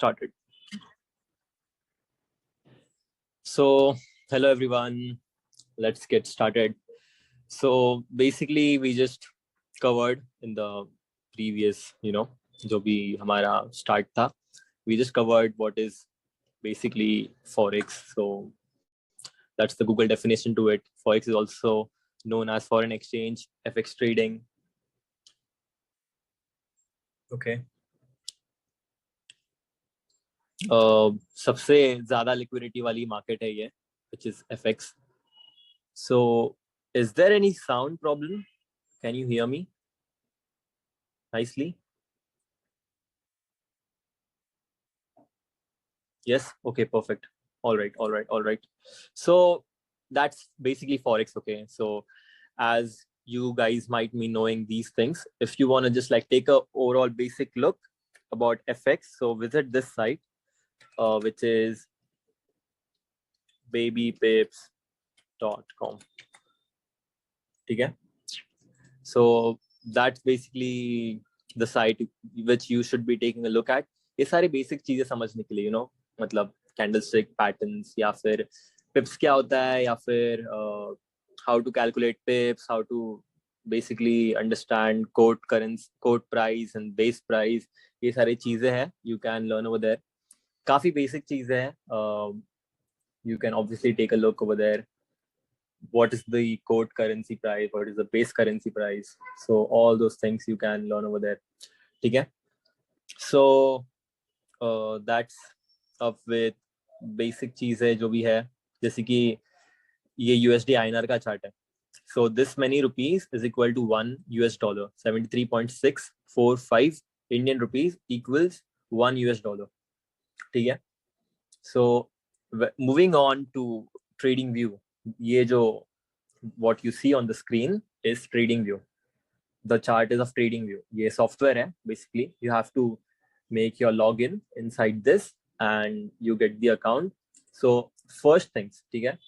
started. So, hello everyone. Let's get started. So, basically, we just covered in the previous, जो भी हमारा start था, we just covered what is basically forex. So, that's the Google definition to it. Forex is also known as foreign exchange, FX trading. Okay. सबसे ज़्यादा liquidity वाली market है ये, which is FX. So, is there any sound problem? Can you hear me nicely? Yes. Okay. Perfect. All right. So that's basically forex. Okay. So as you guys might be knowing these things, if you want to just like take a overall basic look about FX, so visit this site, which is babypips.com. Okay. So that's basically the site which you should be taking a look at. ये सारी basic चीजें समझने के लिए, मतलब candlestick patterns या फिर pips क्या होता है या फिर how to calculate pips, how to basically understand quote currency, quote price and base price, ये सारी चीजें हैं you can learn over there. काफी basic चीजें हैं. You can obviously take a look over there. What is the quote currency price? What is the base currency price? So all those things you can learn over there. Okay. So that's up with basic चीजें जो भी है, जैसे कि ये USD INR का chart है. So this many rupees is equal to $1 US, 73.645 Indian rupees equals $1 US. ठीक है. So moving on to trading view, ये जो what you see on the screen is trading view. The chart is of trading view. ये software है basically. You have to make your login inside this and you get the account. So first things, ठीक है,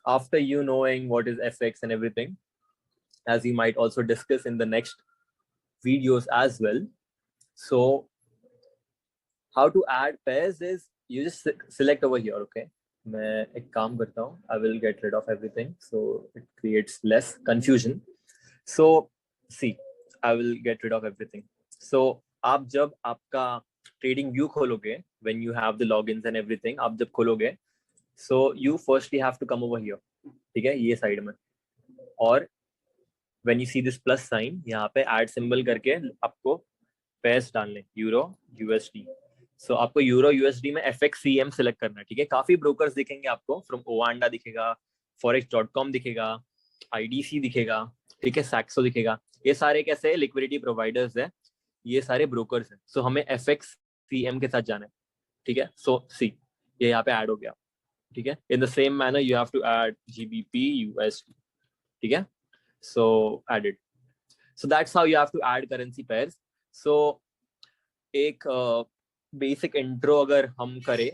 after you knowing what is FX and everything, as we might also discuss in the next videos as well. So how to add pairs is you just select over here. Okay, मैं एक काम करता हूँ. I will get rid of everything so it creates less confusion. So see, I will get rid of everything. So आप जब आपका trading view खोलोगे, when you have the logins and everything, आप जब खोलोगे, so you firstly have to come over here. ठीक है, ये साइड में. और when you see this plus sign, यहाँ पे add symbol करके आपको pairs डालने, euro USD. So आपको euro USD में FXCM select करना है. ठीक है, काफी brokers दिखेंगे आपको. From Oanda दिखेगा, forex.com दिखेगा, IDC दिखेगा, ठीक है, Saxo दिखेगा. ये सारे कैसे liquidity providers है, ये सारे brokers हैं. So हमें FXCM के साथ जाना है. ठीक है. So see, ये यहाँ पे add हो गया. ठीक है. In the same manner you have to add GBP USD. ठीक है. So added. So that's how you have to add currency pairs. So एक basic intro अगर हम करें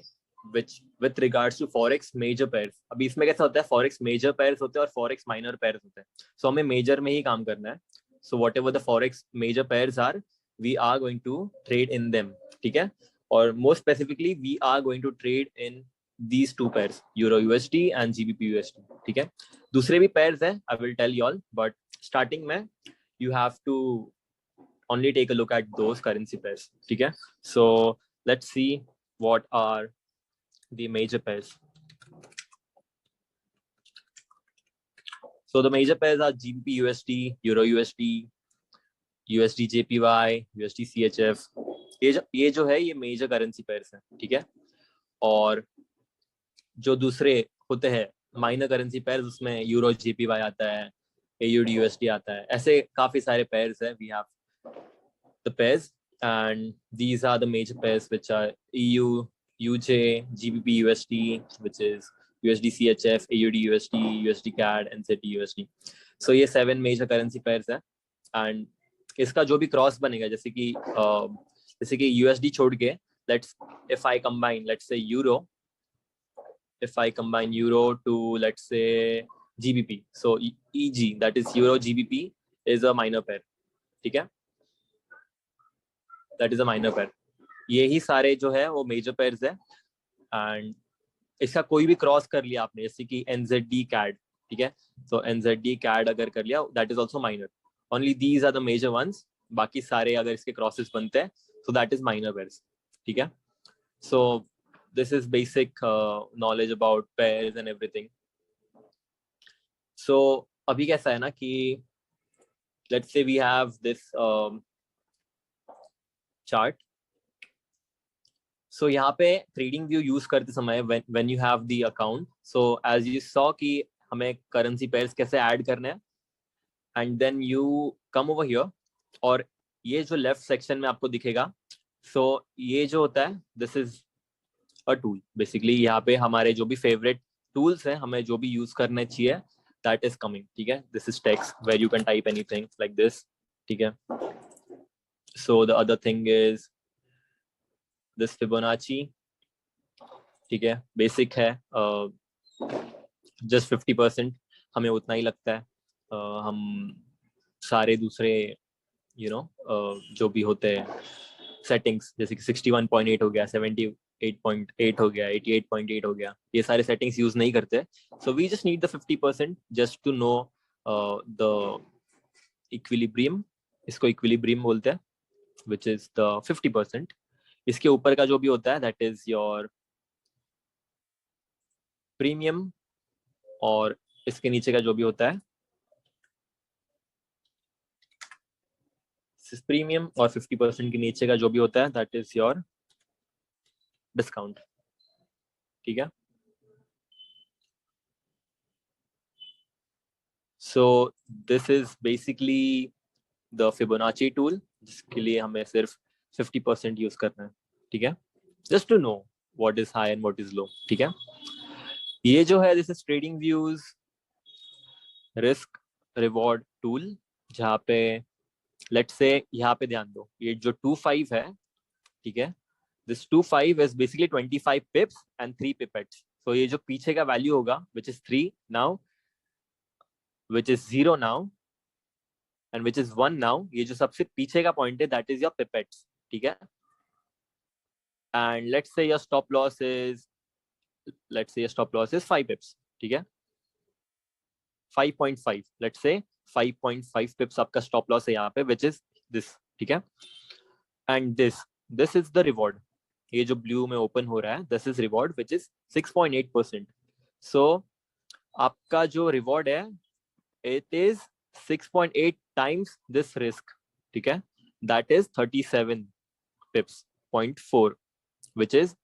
which with regards to forex major pairs. अभी इसमें कैसा होता है, forex major pairs होते हैं और forex minor pairs होते हैं. So हमें major में ही काम करना है. So whatever the forex major pairs are, we are going to trade in them. ठीक है. और more specifically we are going to trade in these two pairs, euro USD and GBP USD. ठीक है. दूसरे भी pairs हैं, I will tell you all, but starting में you have to only take a look at those currency pairs. ठीक है. So let's see what are the major pairs. So the major pairs are GBP USD, euro USD, USD JPY, USD CHF. ये जो है ये major currency pairs हैं. ठीक है. और जो दूसरे होते हैं minor currency pairs, उसमें euro JPY आता है, AUD USD आता है. ऐसे काफी सारे pairs हैं. We have the pairs and these are the major pairs which are EU UJ, GBP USD, which is USD CHF, AUD USD, USD CAD, NZD USD. So ये 7 major currency pairs है. And इसका जो भी cross बनेगा, जैसे कि USD छोड़ के, if I combine euro to let's say GBP, so EG, that is euro GBP, is a minor pair. ठीक है, that is a minor pair. ये ही सारे जो है वो मेजर पेयर्स है, एंड इसका कोई भी क्रॉस कर लिया आपने, जैसे कि NZD CAD, ठीक है, तो NZD CAD अगर कर लिया, that is also minor, only these are the major ones, बाकी सारे अगर इसके क्रॉसेस बनते हैं so that is minor pairs, ठीक है. So this is basic knowledge about pairs and everything. So अभी कैसा है ना कि let's say we have this chart. So यहाँ पे trading view use करते समय when you have the account, so as you saw कि हमें currency pairs कैसे add करने हैं, and then you come over here, और ये जो लेफ्ट सेक्शन में आपको दिखेगा, so ये जो होता है this is a tool basically. यहाँ पे हमारे जो भी favorite tools हैं, हमें जो भी use करने चाहिए, that is coming, ठीक है. This is text where you can type anything like this, ठीक है. So the other thing is this Fibonacci, ठीक है, basic है, just 50%, हमें उतना ही लगता है. हम सारे दूसरे जो भी होते हैं सेटिंग्स, जैसे कि 61.8 हो गया, 78.8 हो गया, 88.8 हो गया, ये सारे सेटिंग्स यूज नहीं करते. So we just need the 50% just to know the equilibrium. इसको इक्विलिब्रियम बोलते हैं, विच इज द 50%. इसके ऊपर का जो भी होता है दैट इज योर प्रीमियम, और इसके नीचे का जो भी होता है प्रीमियम, और 50% के नीचे का जो भी होता है दैट इज योर डिस्काउंट, ठीक है. So this is basically the Fibonacci tool, जिसके लिए हमें सिर्फ 50% यूज करना है, ठीक है, just to know what is high and what is low, ठीक है. ये जो है this is trading views risk reward tool, जहाँ पे लेट्स से यहाँ पे ध्यान दो, ये जो 25 है, ठीक है, this 25 is basically 25 pips and 3 pipettes. So ये जो पीछे का वैल्यू होगा which is 3 now, which is 0 now, and which is 1 now, ये जो सबसे पीछे का पॉइंट है दैट इज योर पिपेट्स, ठीक है. And let's say your stop loss is 5 पिप्स, ठीक है, 5.5, लेट्स से 5.5 पिप्स आपका स्टॉप लॉस है यहाँ पे, विच इज दिस, ठीक है. And this is the reward, ये जो ब्लू में ओपन हो रहा है this is reward which is 6.8%. सो आपका जो रिवॉर्ड है it is 6.8 times this risk, ठीक है, that is 37 pips 0.4, which is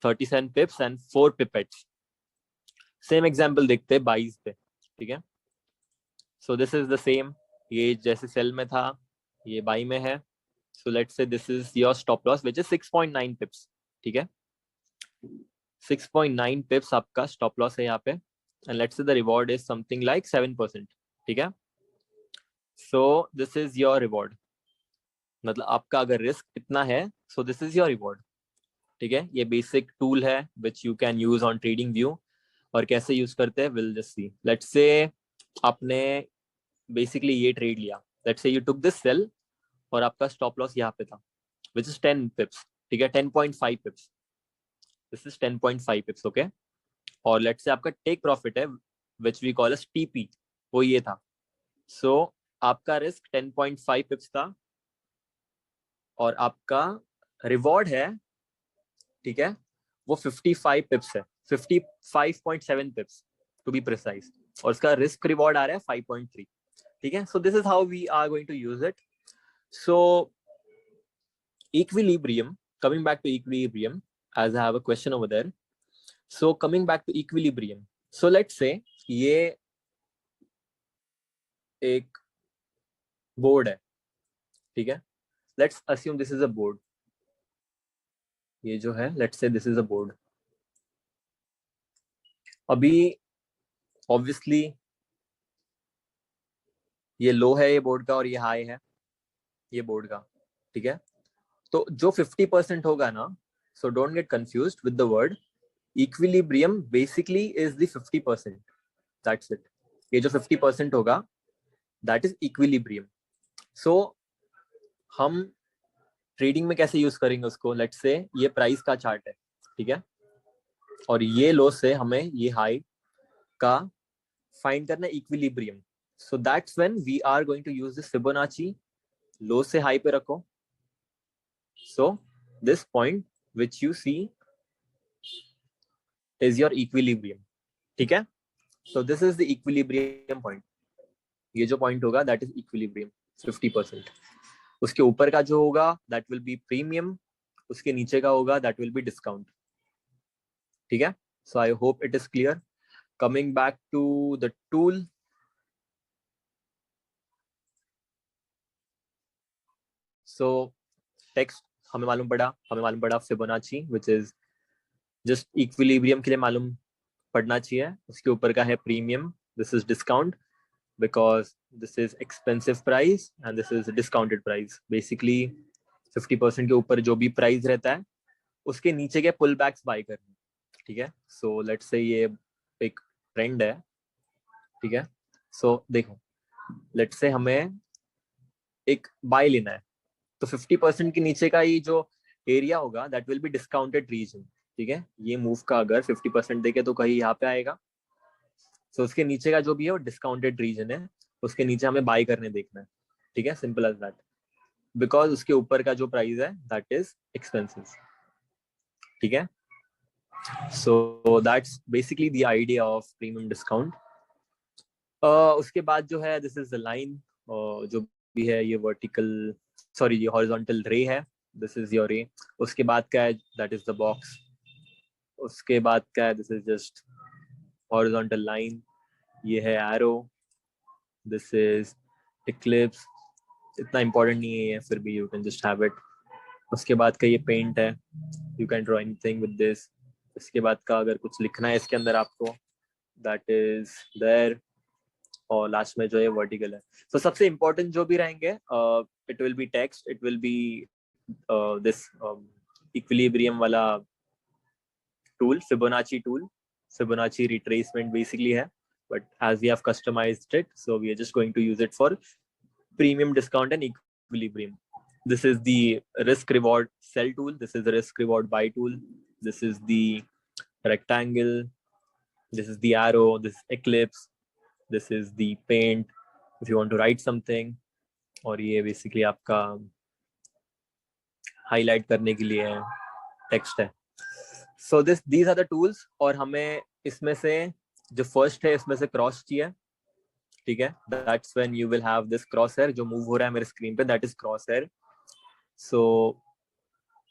37 pips and 4 pipettes. Same example देखते हैं 22 पे, ठीक है. So this is the same, ये जैसे सेल में था ये बाई में है. So let's say this is your stop loss which is 6.9 पिप्स, ठीक है, 6.9 पिप्स आपका स्टॉप लॉस है यहाँ पे, and let's say the reward is something like 7%, ठीक है. So this is your reward, मतलब आपका अगर रिस्क इतना है so this is your reward, ठीक है. ये बेसिक टूल है which you can use on trading view. और कैसे यूज करते हैं will just see. Let's say आपने बेसिकली ये ट्रेड लिया, let's say you took this cell, और आपका स्टॉप लॉस यहाँ पे था विच इज 10 पिप्स, ठीक है, 10.5 pips, this is 10.5 pips, okay. और लेट्स से आपका टेक प्रॉफिट है which we call as TP, वो ये था. सो आपका रिस्क 10.5 पिप्स था, और आपका रिवॉर्ड है, ठीक है, वो 55 पिप्स है, 55.7 पिप्स टू बी प्रिसाइज, और उसका रिस्क रिवॉर्ड आ रहा है 5.3, ठीक है. So this is how we are going to use it. So equilibrium, coming back to equilibrium, as I have a question over there. So coming back to equilibrium, so let's say ये एक board है, ठीक है, let's assume this is a board. ये जो है let's say this is a board. अभी obviously ये लो है ये बोर्ड का, और ये हाई है ये बोर्ड का, ठीक है. तो जो 50% होगा ना, so don't get confused with the word equilibrium, basically is the 50%, that's it. ये जो 50% होगा that is equilibrium. So हम ट्रेडिंग में कैसे यूज करेंगे उसको, लेट्स से ये प्राइस का चार्ट है, ठीक है, और ये लो से हमें ये हाई का फाइंड करना equilibrium. So that's when we are going to use this Fibonacci. Low से हाई पे रखो. So this point which you see is your equilibrium. ठीक है, so this is the equilibrium point. ये जो पॉइंट होगा दैट इज इक्विलिब्रियम 50%. उसके ऊपर का जो होगा दैट विल बी प्रीमियम. उसके नीचे का होगा दैट विल बी डिस्काउंट. ठीक है, so I hope it is clear. Coming back to the tool. So text हमें मालूम पड़ा Fibonacci which is just equilibrium के लिए मालूम पड़ना चाहिए. उसके ऊपर का है premium. This is discount because this is expensive price and this is discounted price. Basically 50% के ऊपर जो भी प्राइस रहता है उसके नीचे के पुल बैक्स बाय करने. ठीक है, सो लेट्स से ये एक ट्रेंड है. ठीक है, सो देखो लेट्स से हमें एक बाय लेना है, तो 50% के नीचे का ये जो एरिया होगा that will be discounted region. ठीक है, ये मूव का अगर 50% देखे तो कहीं यहाँ पे आएगा. सो उसके नीचे का जो भी है वो डिस्काउंटेड रीजन है, उसके नीचे हमें बाय करने देखना है. ठीक है, सिंपल एज दैट. बिकॉज उसके ऊपर का जो प्राइस है दैट इज एक्सपेंसिव. ठीक है, so that's basically the idea of premium discount. उसके बाद जो है दिस इज द लाइन. जो भी है ये वर्टिकल, सॉरी ये हॉरिजॉन्टल रे है. दिस इज योर रे. उसके बाद क्या है दैट इज द बॉक्स. उसके बाद क्या है this is just horizontal line. ये है एरो. This is Eclipse. इतना इंपॉर्टेंट नहीं है फिर भी you can just have it. उसके बाद का ये पेंट है. You can draw anything with this. इसके बाद का अगर कुछ लिखना है इसके अंदर आपको दैट इज देयर. और लास्ट में जो है वर्टिकल है. तो सबसे इंपॉर्टेंट जो भी रहेंगे it will be text. It will be this equilibrium वाला tool, Fibonacci tool. Fibonacci retracement basically है, but as we have customized it, so we are just going to use it for premium discount and equilibrium. This is the risk reward sell tool. This is the risk reward buy tool. This is the rectangle. This is the arrow. This is eclipse. This is the paint if you want to write something. और ये basically आपका highlight करने के लिए text है. सो these are the tools. और हमें इसमें से जो फर्स्ट है इसमें से क्रॉस चाहिए. ठीक है, that's when you will have this crosshair जो मूव हो रहा है मेरे स्क्रीन पे, that is crosshair. So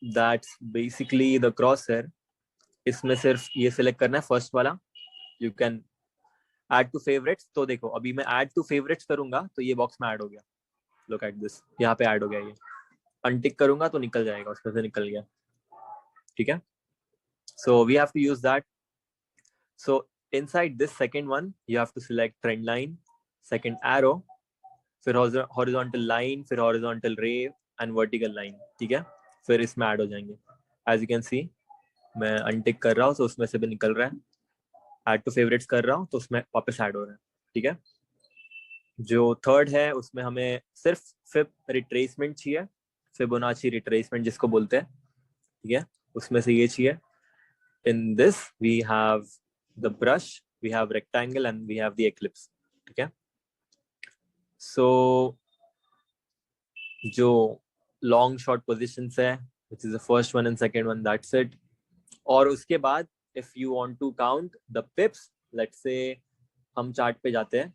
that's basically the crosshair. इसमें सिर्फ ये सिलेक्ट करना है फर्स्ट वाला. You can add to favourites. तो देखो अभी मैं ऐड टू फेवरेट्स करूंगा तो ये बॉक्स में ऐड हो गया. लुक एट दिस, यहाँ पे ऐड हो गया. ये अनटिक करूंगा तो निकल जाएगा, उसमें से निकल गया. ठीक है, so we have to use that. So inside this second one you have to select trend line, second arrow, फिर horizontal line, फिर horizontal ray and vertical line. ठीक है, फिर इसमें ऐड हो जाएंगे. as you can see मैं untick कर रहा हूँ तो उसमें से भी निकल रहा है. ऐड टू फेवरेट्स कर रहा हूँ तो उसमें वापस ऐड हो रहा है. ठीक है, जो थर्ड है उसमें हमें सिर्फ फिब रिट्रेसमेंट चाहिए. फिबोनाची रिट्रेसमेंट जिसको बोलते हैं. ठीक है, उसमें से ये चाहिए. in this we have the brush, we have rectangle and we have the eclipse. ठीक है, so जो long short positions है which is the first one and second one, that's it. और उसके बाद if you want to count the pips, let's say हम chart पे जाते हैं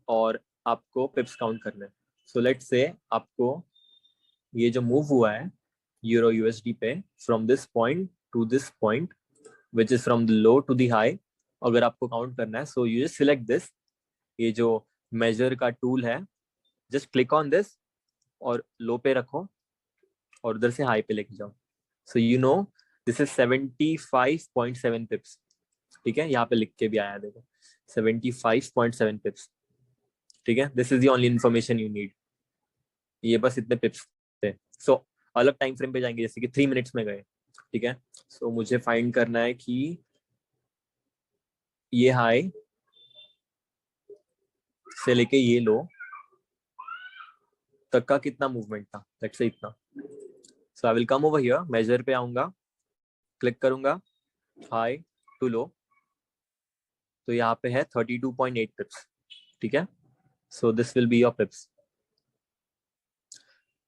और आपको पिप्स काउंट करने हैं. so let's say आपको ये जो मूव हुआ है यूरो यूएसडी पे from this point to this point which is from the low to the high, अगर आपको काउंट करना है so you just select this. ये जो मेजर का टूल है just click on this और लो पे रखो और उधर से हाई पे लेके जाओ. so you know this is 75.7 pips. ठीक है, यहाँ पे लिख के भी आया देखो 75.7 pips. ठीक है, this is the only information you need. ये बस इतने पिप्स थे. so अलग टाइम फ्रेम पे जाएंगे जैसे कि 3 मिनट्स में गए. ठीक है, so मुझे फाइंड करना है कि ये हाई से लेके ये लो तक का कितना मूवमेंट था. लेट्स से इतना. So I will come over here, major पे आऊंगा, क्लिक करूंगा हाई टू लो, तो यहाँ पे है 32.8 पिप्स, ठीक है। So this will be your pips.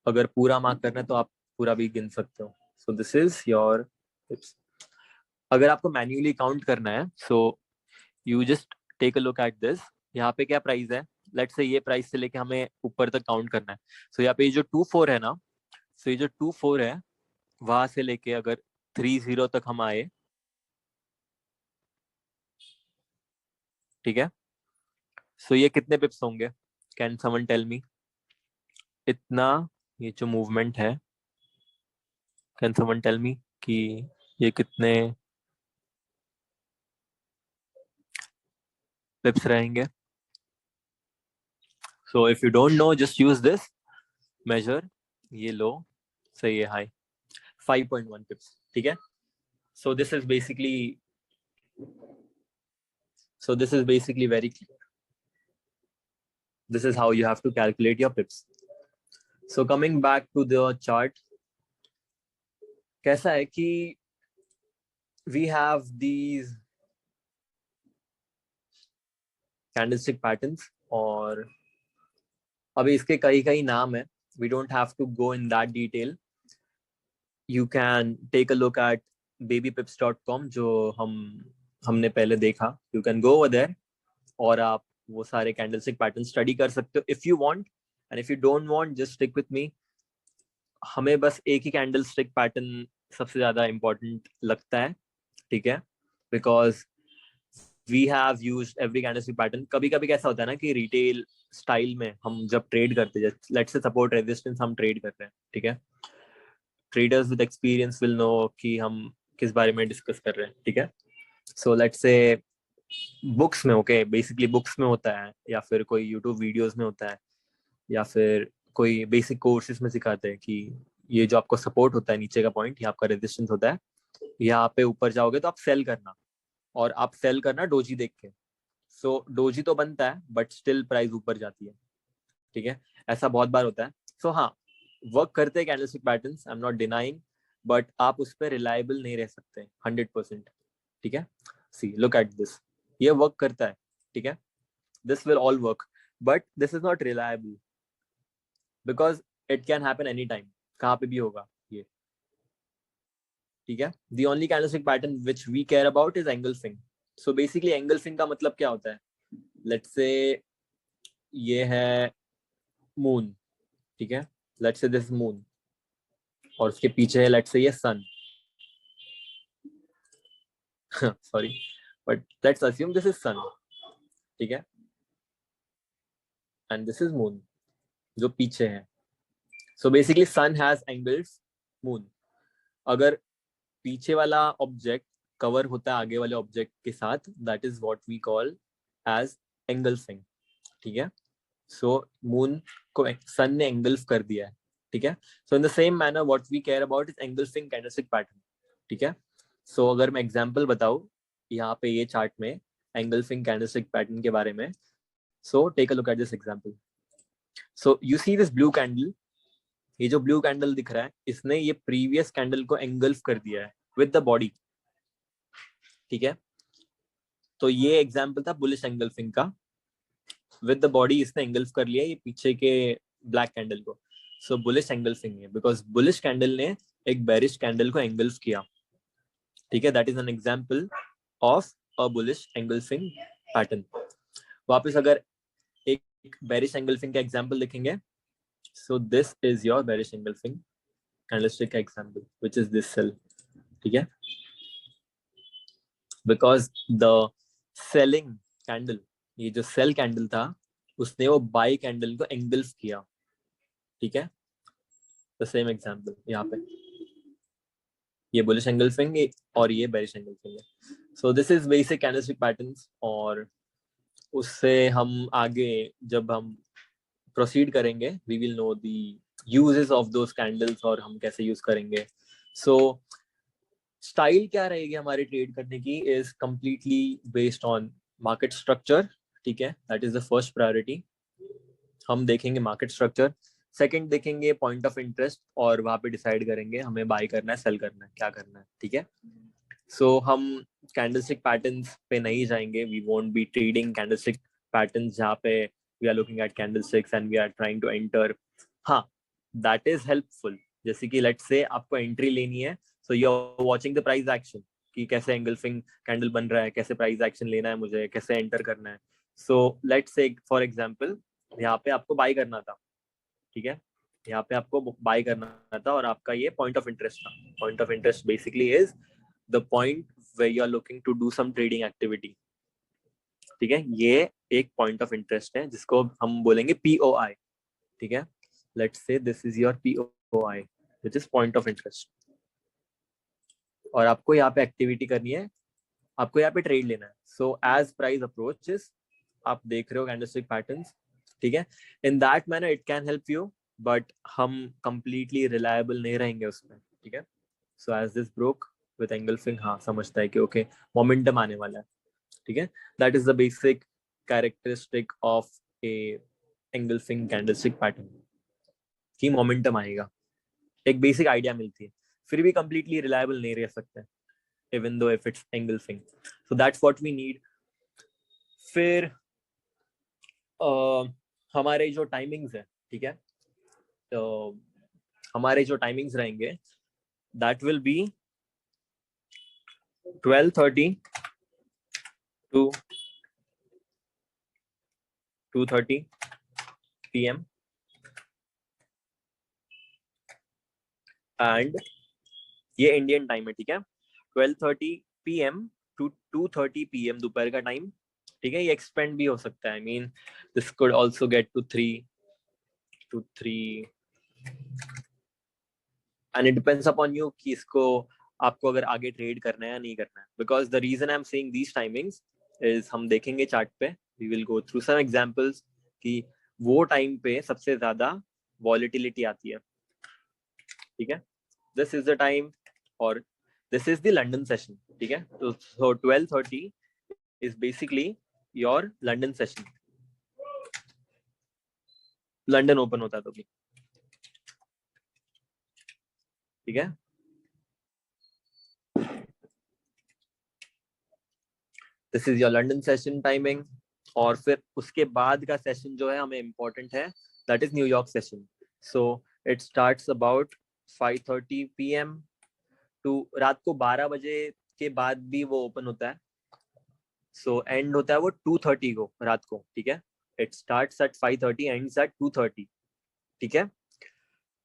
अगर पूरा मार्क करना है तो आप पूरा भी गिन सकते हो। So this is your pips. अगर आपको मैन्युअली काउंट करना है, so you just take a look at this. यहाँ पे क्या प्राइस है, लेट्स से ये प्राइस से लेके हमें ऊपर तक काउंट करना है। सो यहाँ पे ये जो 2-4 है ना, सो ये जो 2-4 है वहां से लेके अगर 3-0 तक हम आए, ठीक है। सो ये कितने पिप्स होंगे, कैन समवन टेल मी? इतना, ये जो मूवमेंट है, कैन समवन टेल मी कि ये कितने पिप्स रहेंगे? So if you don't know, just use this measure. ये लो, सही है, हाई 5.1 पिप्स, ठीक है। So this is basically very clear. This is how you have to calculate your pips. So coming back to the chart, कैसा है कि we have these candlestick patterns, और अभी इसके कई नाम है, we don't have to go in that detail. You can take a look at babypips.com जो हमने पहले देखा. You can go over there और आप वो सारे कैंडलस्टिक पैटर्न स्टडी कर सकते हो if you want, and if you don't want, just stick with me. हमें बस एक ही कैंडलस्टिक पैटर्न सबसे ज्यादा इम्पोर्टेंट लगता है, ठीक है, because we have used every candlestick pattern. कभी कभी कैसा होता है ना कि रिटेल स्टाइल में हम जब ट्रेड करते हैं, लेट्स से सपोर्ट रेजिस्टेंस हम ट्रेड कर रहे हैं, ठीक है, traders with experience will know कि हम किस बारे में डिस्कस कर रहे हैं, ठीक है. सो लेट्स से बुक्स में, ओके, बेसिकली बुक्स में होता है, या फिर कोई यूट्यूब वीडियोस में होता है, या फिर कोई बेसिक कोर्सेज में सिखाते हैं कि ये जो आपको सपोर्ट होता है नीचे का पॉइंट, ये आपका रेजिस्टेंस होता है, यहाँ पे ऊपर जाओगे तो आप सेल करना, और आप सेल करना डोजी देख के. सो डोजी तो बनता है बट स्टिल प्राइस ऊपर जाती है, ठीक है, ऐसा बहुत बार होता है. सो हाँ, वर्क करते हैं candlestick patterns, I am not denying, but आप उस पर रिलायबल नहीं रह सकते 100%, ठीक है. सी लुक एट दिस, ये वर्क करता है, ठीक है, this will all work, but this is not reliable because it can happen any time, कहाँ पे भी होगा ये, ठीक है. The only candlestick pattern which we care about is engulfing. So basically engulfing का मतलब क्या होता है, लेट्स से ये है मून, ठीक है, लेट्स से दिस मून, और उसके पीछे है लेट्स से ये sun, sorry, but let's assume this is sun, ठीक है, एंड दिस इज मून जो पीछे है. So basically sun has engulfs moon. अगर पीछे वाला ऑब्जेक्ट कवर होता है आगे वाले ऑब्जेक्ट के साथ, that is what we call as engulfing, ठीक है. सो मून को सन ने एंगल्फ कर दिया है, ठीक है. So in the same manner what we care about is engulfing candlestick pattern, ठीक है. सो अगर मैं एग्जांपल बताऊं यहाँ पे ये चार्ट में एंगल्फिंग कैंडलस्टिक पैटर्न के बारे में, so take a look at this example. So you see this blue candle, ये जो ब्लू कैंडल दिख रहा है, इसने ये प्रीवियस कैंडल को एंगल्फ कर दिया है विद द बॉडी, ठीक है. तो ये एग्जांपल था बुलिश एंगल्फिंग का, विद द बॉडी इसने एंगल्फ कर लिया ये पीछे के ब्लैक कैंडल को. सो बुलिश एंगल्फिंग है बिकॉज बुलिश कैंडल ने एक बेरिश कैंडल को एंगल्फ किया, ठीक है. That is an example of a bullish engulfing pattern. वापस अगर एक बेरिश एंगल्फिंग का एग्जांपल देखेंगे, so this is your bearish engulfing candlestick का example which is this sell, ठीक है, बिकॉज द सेलिंग कैंडल, ये जो सेल कैंडल था, उसने वो बाई कैंडल को एंगल्फ किया, ठीक है. द सेम एग्जांपल यहाँ पे, ये बुलिश एंगल्फिंग और ये बेरिश एंगल्फिंग है. So this is basic candlestick patterns, और उससे हम आगे जब हम प्रोसीड करेंगे we will know the usages of those candles और हम कैसे यूज करेंगे. सो स्टाइल क्या रहेगी हमारी ट्रेड करने की is completely based on market structure, ठीक है, that is the first priority. हम देखेंगे मार्केट स्ट्रक्चर, सेकंड देखेंगे पॉइंट ऑफ इंटरेस्ट और वहां पे डिसाइड करेंगे हमें बाय करना है, सेल करना है, क्या करना है, ठीक है। सो हम कैंडलस्टिक पैटर्न्स पे नहीं जाएंगे, we won't be trading candlestick patterns जहाँ पे we are looking at candlesticks and we are trying to enter. हाँ, दैट इज हेल्पफुल। जैसे कि लेट्स से आपको एंट्री लेनी है, so you are watching the price action कि कैसे एंगल्फिंग कैंडल बन रहा है, कैसे प्राइस एक्शन लेना है मुझे, कैसे एंटर करना है। So let's say for example यहाँ पे आपको बाय करना था, ठीक है, यहाँ पे आपको बाय करना था और आपका ये पॉइंट ऑफ इंटरेस्ट था। Point of interest basically is the point way you are looking to do some trading activity, ठीक है। ये एक पॉइंट ऑफ इंटरेस्ट है जिसको हम बोलेंगे पीओआई, ठीक है। लेट्स से this is your POI which is point of interest, और आपको यहाँ पे एक्टिविटी करनी है, आपको यहाँ पे ट्रेड लेना है। सो एज प्राइस अप्रोचेस, आप देख रहे हो कैंडलस्टिक पैटर्न्स, ठीक है, in that manner it can help you, but हम कंप्लीटली रिलायबल नहीं रहेंगे उसमें, ठीक है। So as this broke with engulfing, हाँ समझता है कि ओके मोमेंटम आने वाला है, ठीक है। That is the basic characteristic of A engulfing candlestick pattern कि मोमेंटम आएगा, एक बेसिक आइडिया मिलती है। फिर भी कंप्लीटली रिलायबल नहीं रह सकते even though if it's engulfing, so that's what we need. फिर हमारे जो टाइमिंग्स है, ठीक है, तो हमारे जो टाइमिंग्स रहेंगे that will be 12:30 to 2:30 PM and ये इंडियन टाइम है, ठीक है। 12:30 PM to 2:30 PM दोपहर का टाइम, ठीक है। ये एक्सपेंड भी हो सकता है, I mean this could also get to 3 and it depends upon you कि इसको आपको अगर आगे ट्रेड करना है या नहीं करना है। Because the reason I am saying these timings is, हम देखेंगे चार्ट पे, we will go through some examples कि वो टाइम पे सबसे ज्यादा वॉलेटिलिटी आती है, ठीक है। दिस इज द टाइम और this is the London session, ठीक है। तो 12:30 is basically your London session, London open होता है तो भी, ठीक है। This is your London session timing, और फिर उसके बाद का सेशन जो है हमें इम्पोर्टेंट है, that is New York session. So it starts about 5:30 PM to रात को 12 बजे के बाद भी वो ओपन होता है। सो एंड होता है वो 2:30 को रात को, ठीक है। It starts at 5:30 ends at 2:30, ठीक है।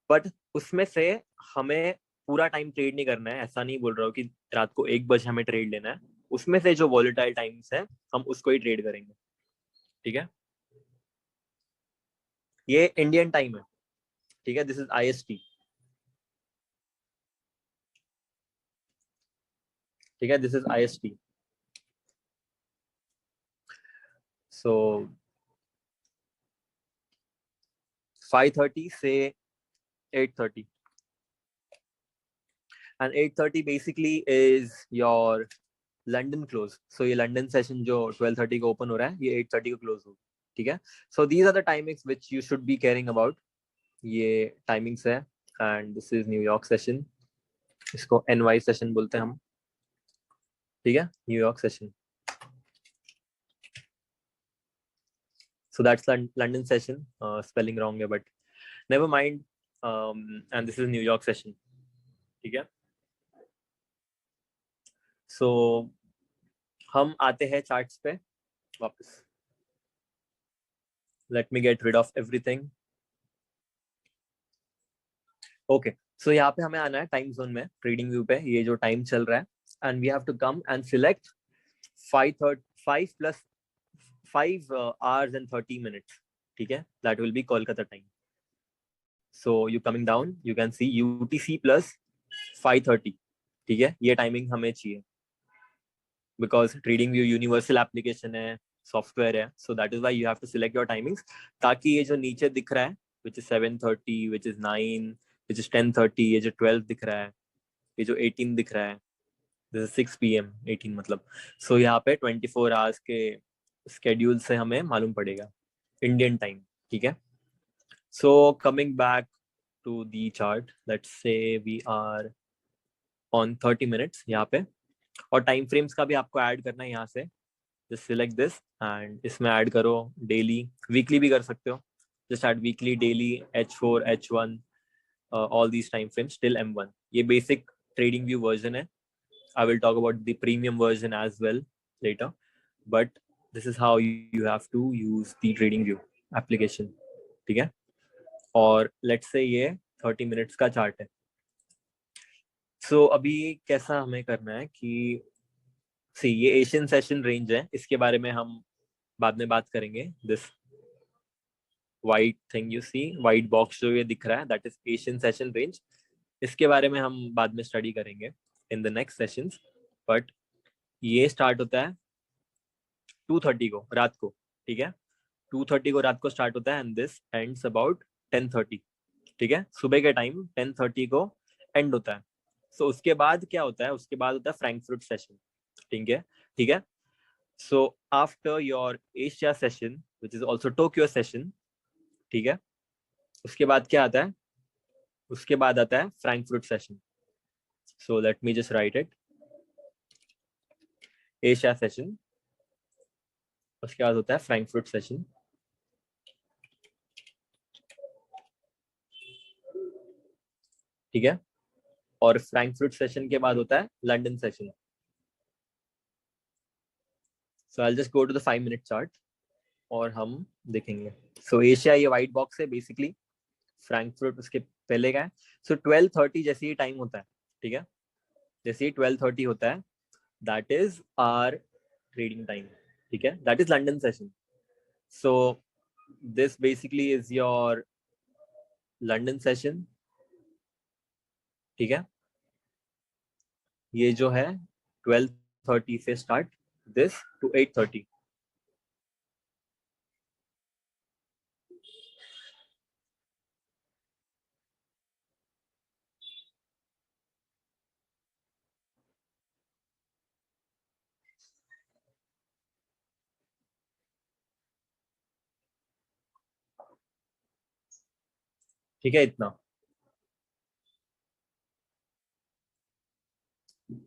बट उसमें से हमें पूरा टाइम ट्रेड नहीं करना है, ऐसा नहीं बोल रहा हूँ कि रात को 1 बजे हमें ट्रेड लेना है। उसमें से जो वॉलेटाइल टाइम्स है हम उसको ही ट्रेड करेंगे, ठीक है। ये इंडियन टाइम है, ठीक है, दिस इज IST, ठीक है, दिस इज IST। सो 5:30 से 8:30 and 8:30 basically is your London close. So ये लंदन सेशन जो 12:30 को ओपन हो रहा है ये 8:30 को क्लोज होगा, ठीक है। So these are the timings which you should be caring about, ये टाइमिंग्स है। And this is New York session, इसको NY सेशन बोलते हैं हम, ठीक है, New York session. So that's London session. Spelling wrong है, but never mind. And this is New York session. ठीक है. So हम आते हैं चार्ट्स पे वापस. Let me get rid of everything. Okay. So यहाँ पे हमें आना है टाइम जोन में, ट्रेडिंग व्यू पे ये जो टाइम चल रहा है, and we have to come and select 5 plus 5 hours and 30 minutes. ठीक है. That will be Kolkata time. So you coming down, you can see UTC plus 5:30, ठीक है, ये टाइमिंग हमें चाहिए because trading view universal application है, software है। So that is why you have to select your timings, ताकि ये जो नीचे दिख रहा है which is 7:30, which is 9, which is 10:30, ये जो 12 दिख रहा है, ये जो 18 दिख रहा है, दिस इज 6 PM 18 मतलब। सो यहाँ पे 24 आवर्स के स्केड्यूल से हमें मालूम पड़ेगा इंडियन टाइम, ठीक है। So coming back to the chart, let's say we are on 30 minutes यहाँ पे, और टाइम फ्रेम्स का भी आपको ऐड करना है यहाँ से. जस्ट सिलेक्ट दिस एंड इसमें ऐड करो डेली, वीकली भी कर सकते हो. Just add weekly, daily, H4, H1, all these time frames till M1. ये बेसिक ट्रेडिंग व्यू वर्जन है. I will talk about the premium version as well later, but this is how you have to use the trading view application. ठीक है. और let's say ये 30 minutes का chart है. So अभी कैसा हमें करना है कि सी ये एशियन सेशन रेंज है, इसके बारे में हम बाद में बात करेंगे. This white thing you see, white box जो ये दिख रहा है, that is Asian session range. इसके बारे में हम बाद में स्टडी करेंगे in the next sessions. But ये स्टार्ट होता है 2:30 को रात को. ठीक है, 2:30 को रात को स्टार्ट होता है एंड दिस एंड्स अबाउट 10:30. ठीक है, सुबह के टाइम 10:30 को एंड होता है. सो उसके बाद क्या होता है, उसके बाद होता है फ्रैंकफर्ट सेशन. ठीक है, ठीक है. So after your Asia session, which is also Tokyo session, ठीक है, उसके बाद क्या आता है, उसके बाद आता है Frankfurt session. So let me just write it. Asia session, उसके बाद होता है फ्रैंकफर्ट सेशन. ठीक है, और फ्रैंकफर्ट सेशन के बाद होता है London session. So I'll just go to the 5-minute chart और हम देखेंगे. So एशिया ये व्हाइट बॉक्स है बेसिकली, फ्रैंकफर्ट उसके पहले का है. So 12:30 जैसे ही टाइम होता है, ठीक है, जैसे ही 12:30 होता है, that is our trading time. ठीक है, that is London session. So this basically is your London session. ठीक है, ये जो है 12:30 से स्टार्ट this to 8:30. ठीक है, इतना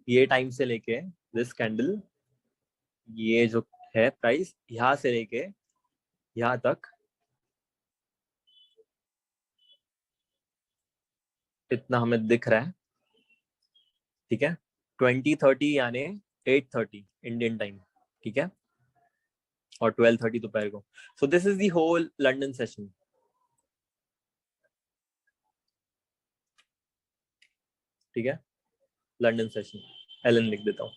ये टाइम से लेके दिस कैंडल, ये जो है प्राइस यहां से लेके यहां तक इतना हमें दिख रहा है. ठीक है, 20:30 यानी 8:30 इंडियन टाइम. ठीक है, और 12:30 दोपहर को. So this is the whole London session. ठीक है, लंदन सेशन एलन लिख देता हूँ.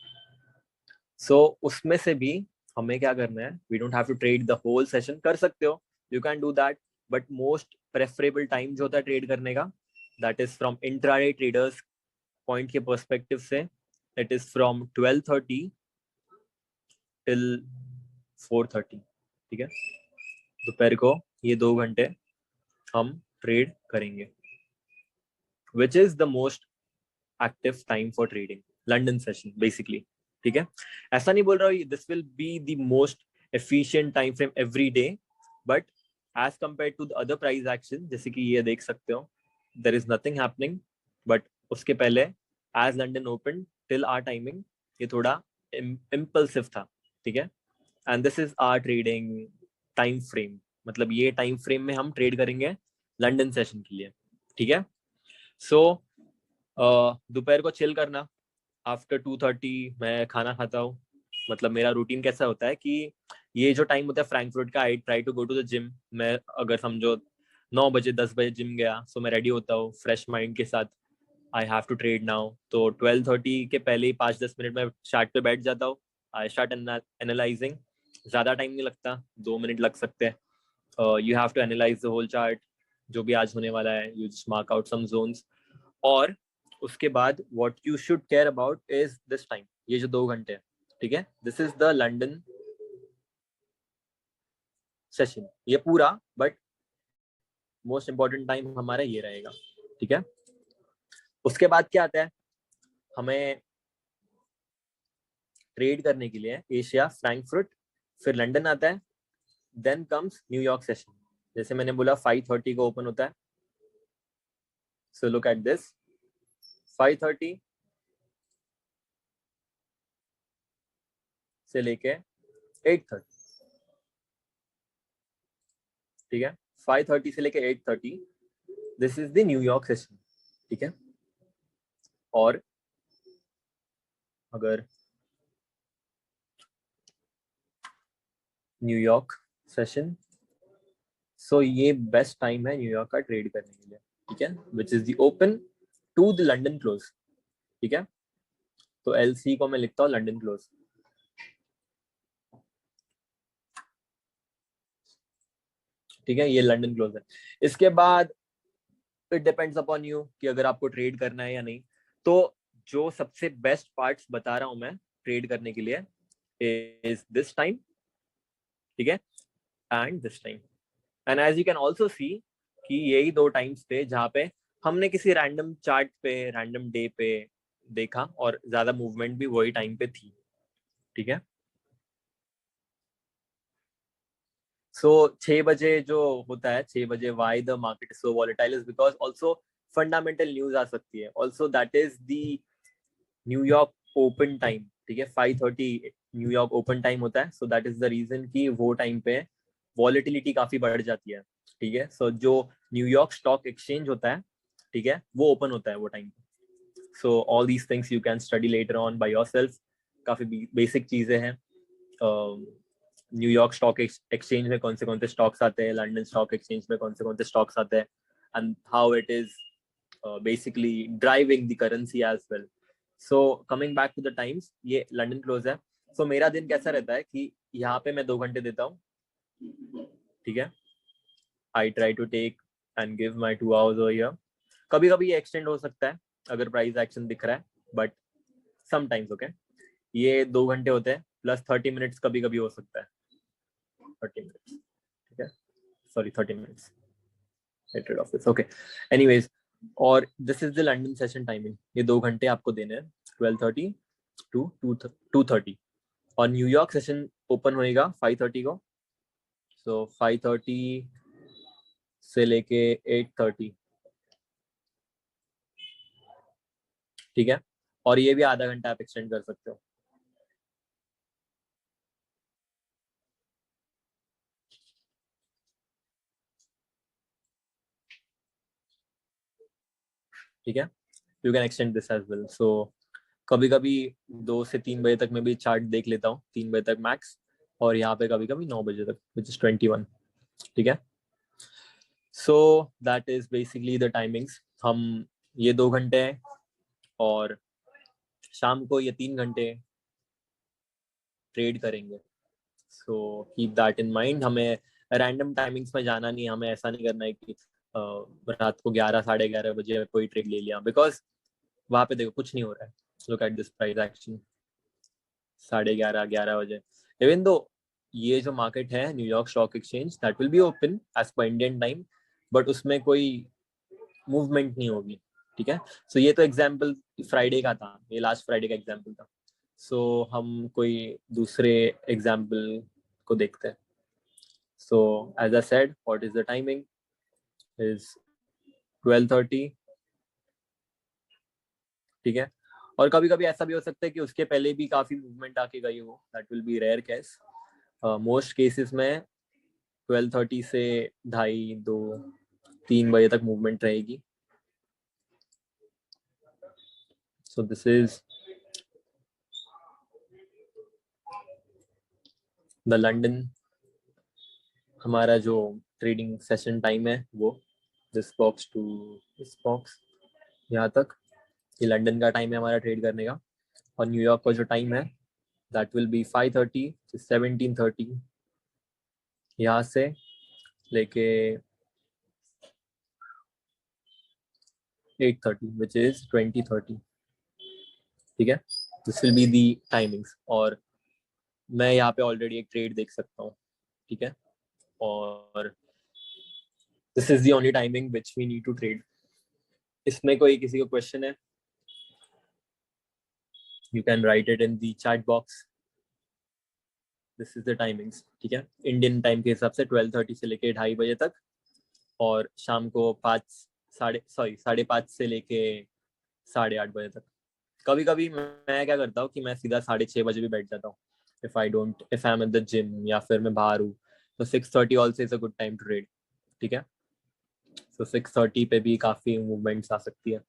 सो उसमें से भी हमें क्या करना है, we don't have to trade the whole session. कर सकते हो, you can do that, but most preferable time जो होता है ट्रेड करने का, that is from intraday traders point के पर्सपेक्टिव से, इट इज फ्रॉम 12:30 टिल 4:30. ठीक है, दोपहर को ये 2 घंटे हम ट्रेड करेंगे, which is the most active time for trading, London session basically. ठीक है, ऐसा नहीं बोल रहा हूँ this will be the most efficient time frame every day, but as compare to the other price action, जैसे कि ये देख सकते हो, there is nothing happening. But उसके पहले as London open till our timing, ये थोड़ा इम्पल्सिव था. ठीक है, and this is our trading time frame, मतलब ये टाइम फ्रेम में हम ट्रेड करेंगे लंदन सेशन के लिए. ठीक है, सो दोपहर को चिल करना. आफ्टर 2:30 मैं खाना खाता हूँ. मतलब मेरा रूटीन कैसा होता है कि ये जो टाइम होता है फ्रैंकफर्ट का, I try to go to the gym. मैं अगर समझो 9 बजे 10 बजे जिम गया, सो मैं रेडी होता हूँ फ्रेश माइंड के साथ, I have to trade now. तो 12:30 के पहले ही 5-10 मिनट में चार्ट पे बैठ जाता हूँ. I start analyzing. ज़्यादा टाइम नहीं लगता, 2 मिनट लग सकते हैं. You have to analyze the whole chart, जो भी आज होने वाला है. You just mark out some zones, और उसके बाद what you should care about is this time, ये जो 2 घंटे हैं. ठीक है, this is the London session, ये पूरा, बट मोस्ट इंपॉर्टेंट टाइम हमारा ये रहेगा. ठीक है, उसके बाद क्या आता है, हमें ट्रेड करने के लिए एशिया, फ्रैंकफर्ट, फिर लंदन आता है, देन कम्स न्यूयॉर्क सेशन. जैसे मैंने बोला 5:30 को ओपन होता है. सो लुक एट दिस, 5:30 से लेके 8:30. ठीक है, 5:30 से लेके 8:30 this is the New York session. ठीक है, और अगर न्यूयॉर्क सेशन, सो ये बेस्ट टाइम है न्यूयॉर्क का ट्रेड करने के लिए. ठीक है, which is the open to the London close. ठीक है, तो LC को मैं लिखता हूँ लंदन क्लोज. ठीक है, ये लंदन क्लोज है. इसके बाद इट डिपेंड्स अपॉन यू कि अगर आपको ट्रेड करना है या नहीं. तो जो सबसे बेस्ट पार्ट्स बता रहा हूं मैं ट्रेड करने के लिए इज दिस टाइम. ठीक है, and this time. And as you can also see कि यही दो टाइम्स थे जहां पे हमने किसी रैंडम चार्ट पे रैंडम डे पे देखा और ज्यादा मूवमेंट भी वही टाइम पे थी. ठीक है, सो 6 बजे जो होता है 6 बजे, why the market is so volatile is because also fundamental news आ सकती है. Also that is the New York open time. ठीक है, 5:30 न्यूयॉर्क ओपन टाइम होता है. So that is the reason कि वो टाइम पे वॉलेटिलिटी काफी बढ़ जाती है. ठीक है, सो जो न्यूयॉर्क स्टॉक एक्सचेंज होता है, ठीक है, वो ओपन होता है वो टाइम पे. So all these things you can study later on by yourself. काफी बेसिक चीजें हैं. न्यूयॉर्क स्टॉक एक्सचेंज में कौन से स्टॉक्स आते हैं, लंदन स्टॉक एक्सचेंज में कौन से स्टॉक्स आते हैं, and how it is basically driving the currency as well. So coming back to the times, ये लंदन क्लोज है. So मेरा दिन कैसा रहता है कि यहाँ पे मैं 2 घंटे देता हूँ. ठीक है, I try to take and give my 2 hours over here. कभी कभी ये एक्सटेंड हो सकता है अगर प्राइस एक्शन दिख रहा है, बट समटाइम्स ओके. ये 2 घंटे होते हैं प्लस 30 मिनट्स कभी कभी हो सकता है. 30 मिनट्स, ठीक है, sorry 30 minutes rated office. Okay, anyways, और this is the London session timing. ये 2 घंटे आपको देने हैं 12:30 टू 2:30. और न्यूयॉर्क सेशन ओपन होएगा 5:30 को. सो 5:30 से लेके 8:30. ठीक है, और ये भी आधा घंटा आप एक्सटेंड कर सकते हो. ठीक है, you can extend this as well. So कभी कभी 2 से 3 बजे तक मैं भी चार्ट देख लेता हूँ, 3 बजे तक मैक्स. और यहाँ पे कभी कभी 9 बजे तक, विच इज 21. ठीक है, so that is basically the timings. हम ये 2 घंटे हैं और शाम को ये 3 घंटे ट्रेड करेंगे. So keep that in mind. हमें रैंडम टाइमिंग्स में जाना नहीं. हमें ऐसा नहीं करना है कि रात को 11 साढ़े 11 बजे कोई ट्रेड ले लिया, बिकॉज वहां पे देखो कुछ नहीं हो रहा है. Look at this price action 11:30 11 बजे. इवन दो ये जो मार्केट है New York stock exchange, that will be open as per Indian time, but उसमें कोई मूवमेंट नहीं होगी. ठीक है, सो ये तो एग्जाम्पल फ्राइडे का था, ये लास्ट फ्राइडे का एग्जाम्पल था. सो हम कोई दूसरे एग्जाम्पल को देखते हैं. So as I said, what is the timing is 12:30. ठीक है, और कभी कभी ऐसा भी हो सकता है कि उसके पहले भी काफी मूवमेंट आके गई हो. That will be rare case. Most cases में 12:30 से 2:30 3 बजे तक मूवमेंट रहेगी. So this is the London. हमारा जो ट्रेडिंग सेशन टाइम है वो this box to this box यहाँ तक. ये लंदन का टाइम है हमारा ट्रेड करने का. और न्यूयॉर्क का जो टाइम है दैट विल बी 5:30 to 17:30. यहाँ से लेके 8:30 विच इज 20:30. ठीक है, this will be the timings. और मैं यहाँ पे ऑलरेडी एक ट्रेड देख सकता हूँ. ठीक है, और this is the only timing which we need to trade. इसमें कोई किसी को क्वेश्चन है, you can write it in the chat box. This is the timings, ठीक है। इंडियन टाइम के हिसाब से 12:30 से लेके 2:30 बजे तक, और शाम को 5:30 से लेके 8:30 बजे तक। कभी कभी मैं क्या करता हूँ कि मैं सीधा 6:30 बजे भी बैठ जाता हूँ, if I am at the gym या फिर मैं बाहर हूँ, तो 6:30 also is a good time to trade, ठीक है। सो 6:30 पे भी काफी मूवमेंट्स आ सकती है।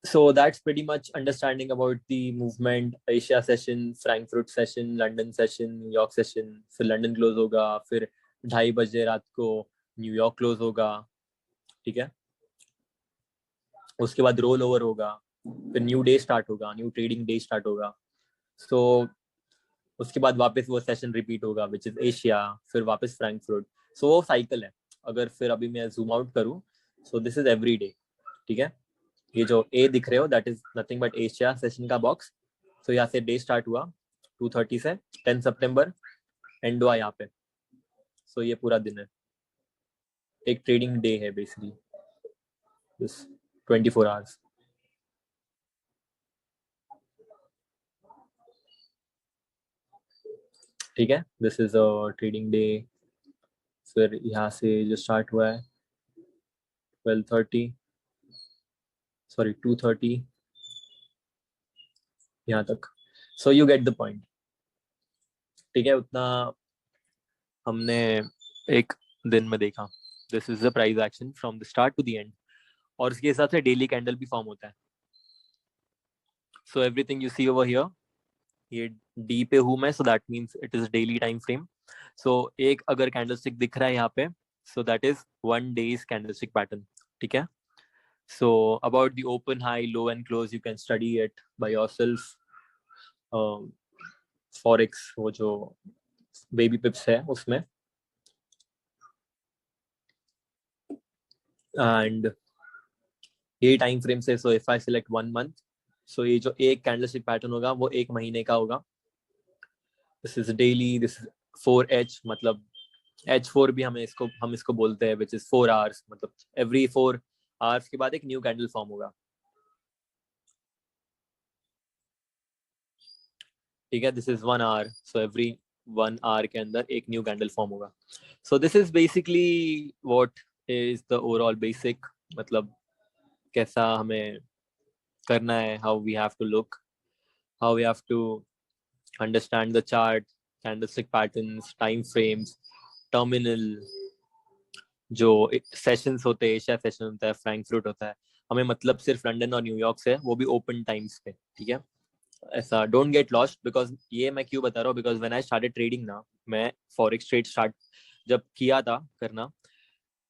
So that's pretty much understanding about the movement, Asia session, Frankfurt session, London session, New York session, फिर लंदन क्लोज होगा, फिर 2:30 बजे रात को न्यूयॉर्क क्लोज होगा, ठीक है। उसके बाद रोल ओवर होगा, फिर न्यू डे स्टार्ट होगा, न्यू ट्रेडिंग डे स्टार्ट होगा। सो उसके बाद वापस वो सेशन रिपीट होगा विच इज एशिया, फिर वापस फ्रैंकफर्ट। सो वो साइकिल है। अगर फिर अभी मैं जूम आउट करूँ, सो दिस इज एवरी डे, ठीक है। ये जो ए दिख रहे हो that is nothing but Asia session का बॉक्स। सो यहाँ से डे स्टार्ट हुआ 2:30 से 10 सितंबर, एंड हुआ यहाँ पे। सो ये पूरा दिन है, एक ट्रेडिंग डे है बेसिकली, दिस 24 आवर्स, ठीक है। This is a trading day. फिर यहाँ से जो स्टार्ट हुआ है 12:30, सॉरी 2:30 यहाँ तक। So you get the point, ठीक है। उतना हमने एक दिन में देखा। This is the price action from the start to the end, और इसके हिसाब से डेली कैंडल भी फॉर्म होता है। So everything you see over here, ये डी पे हूँ मैं, so that means it is daily time frame. So एक अगर कैंडलस्टिक दिख रहा है यहाँ पे, so that is 1 days candlestick pattern, ठीक है। So about the open, high, low and close you can study it by yourself. Forex वो जो बेबी पिप्स है उसमें, एंड ये टाइम फ्रेम से, so if I select 1 month, so ये जो एक कैंडलस्टिक पैटर्न होगा वो 1 महीने का होगा। This is daily, this is 4H, मतलब H4 भी हम इसको बोलते हैं, विच इज 4 आवर्स, मतलब एवरी 4 आवर्स के बाद एक न्यू कैंडल फॉर्म होगा, ठीक है। This is 1 hour, so every 1 hour के अंदर एक न्यू कैंडल फॉर्म होगा। So this is basically what is the overall basic, मतलब कैसा हमें करना है, how we have to look, how we have to understand the chart, candlestick patterns, time frames, terminal, जो सेशंस होते हैं, एशिया सेशन होता है, फ्रैंकफर्ट होता है, हमें मतलब सिर्फ लंदन और न्यूयॉर्क से, वो भी ओपन टाइम्स पे, ठीक है। ऐसा डोंट गेट लॉस्ट, बिकॉज ये मैं क्यों बता रहा हूँ, because when I started trading ना, मैं फॉरेक्स ट्रेड स्टार्ट जब किया था करना,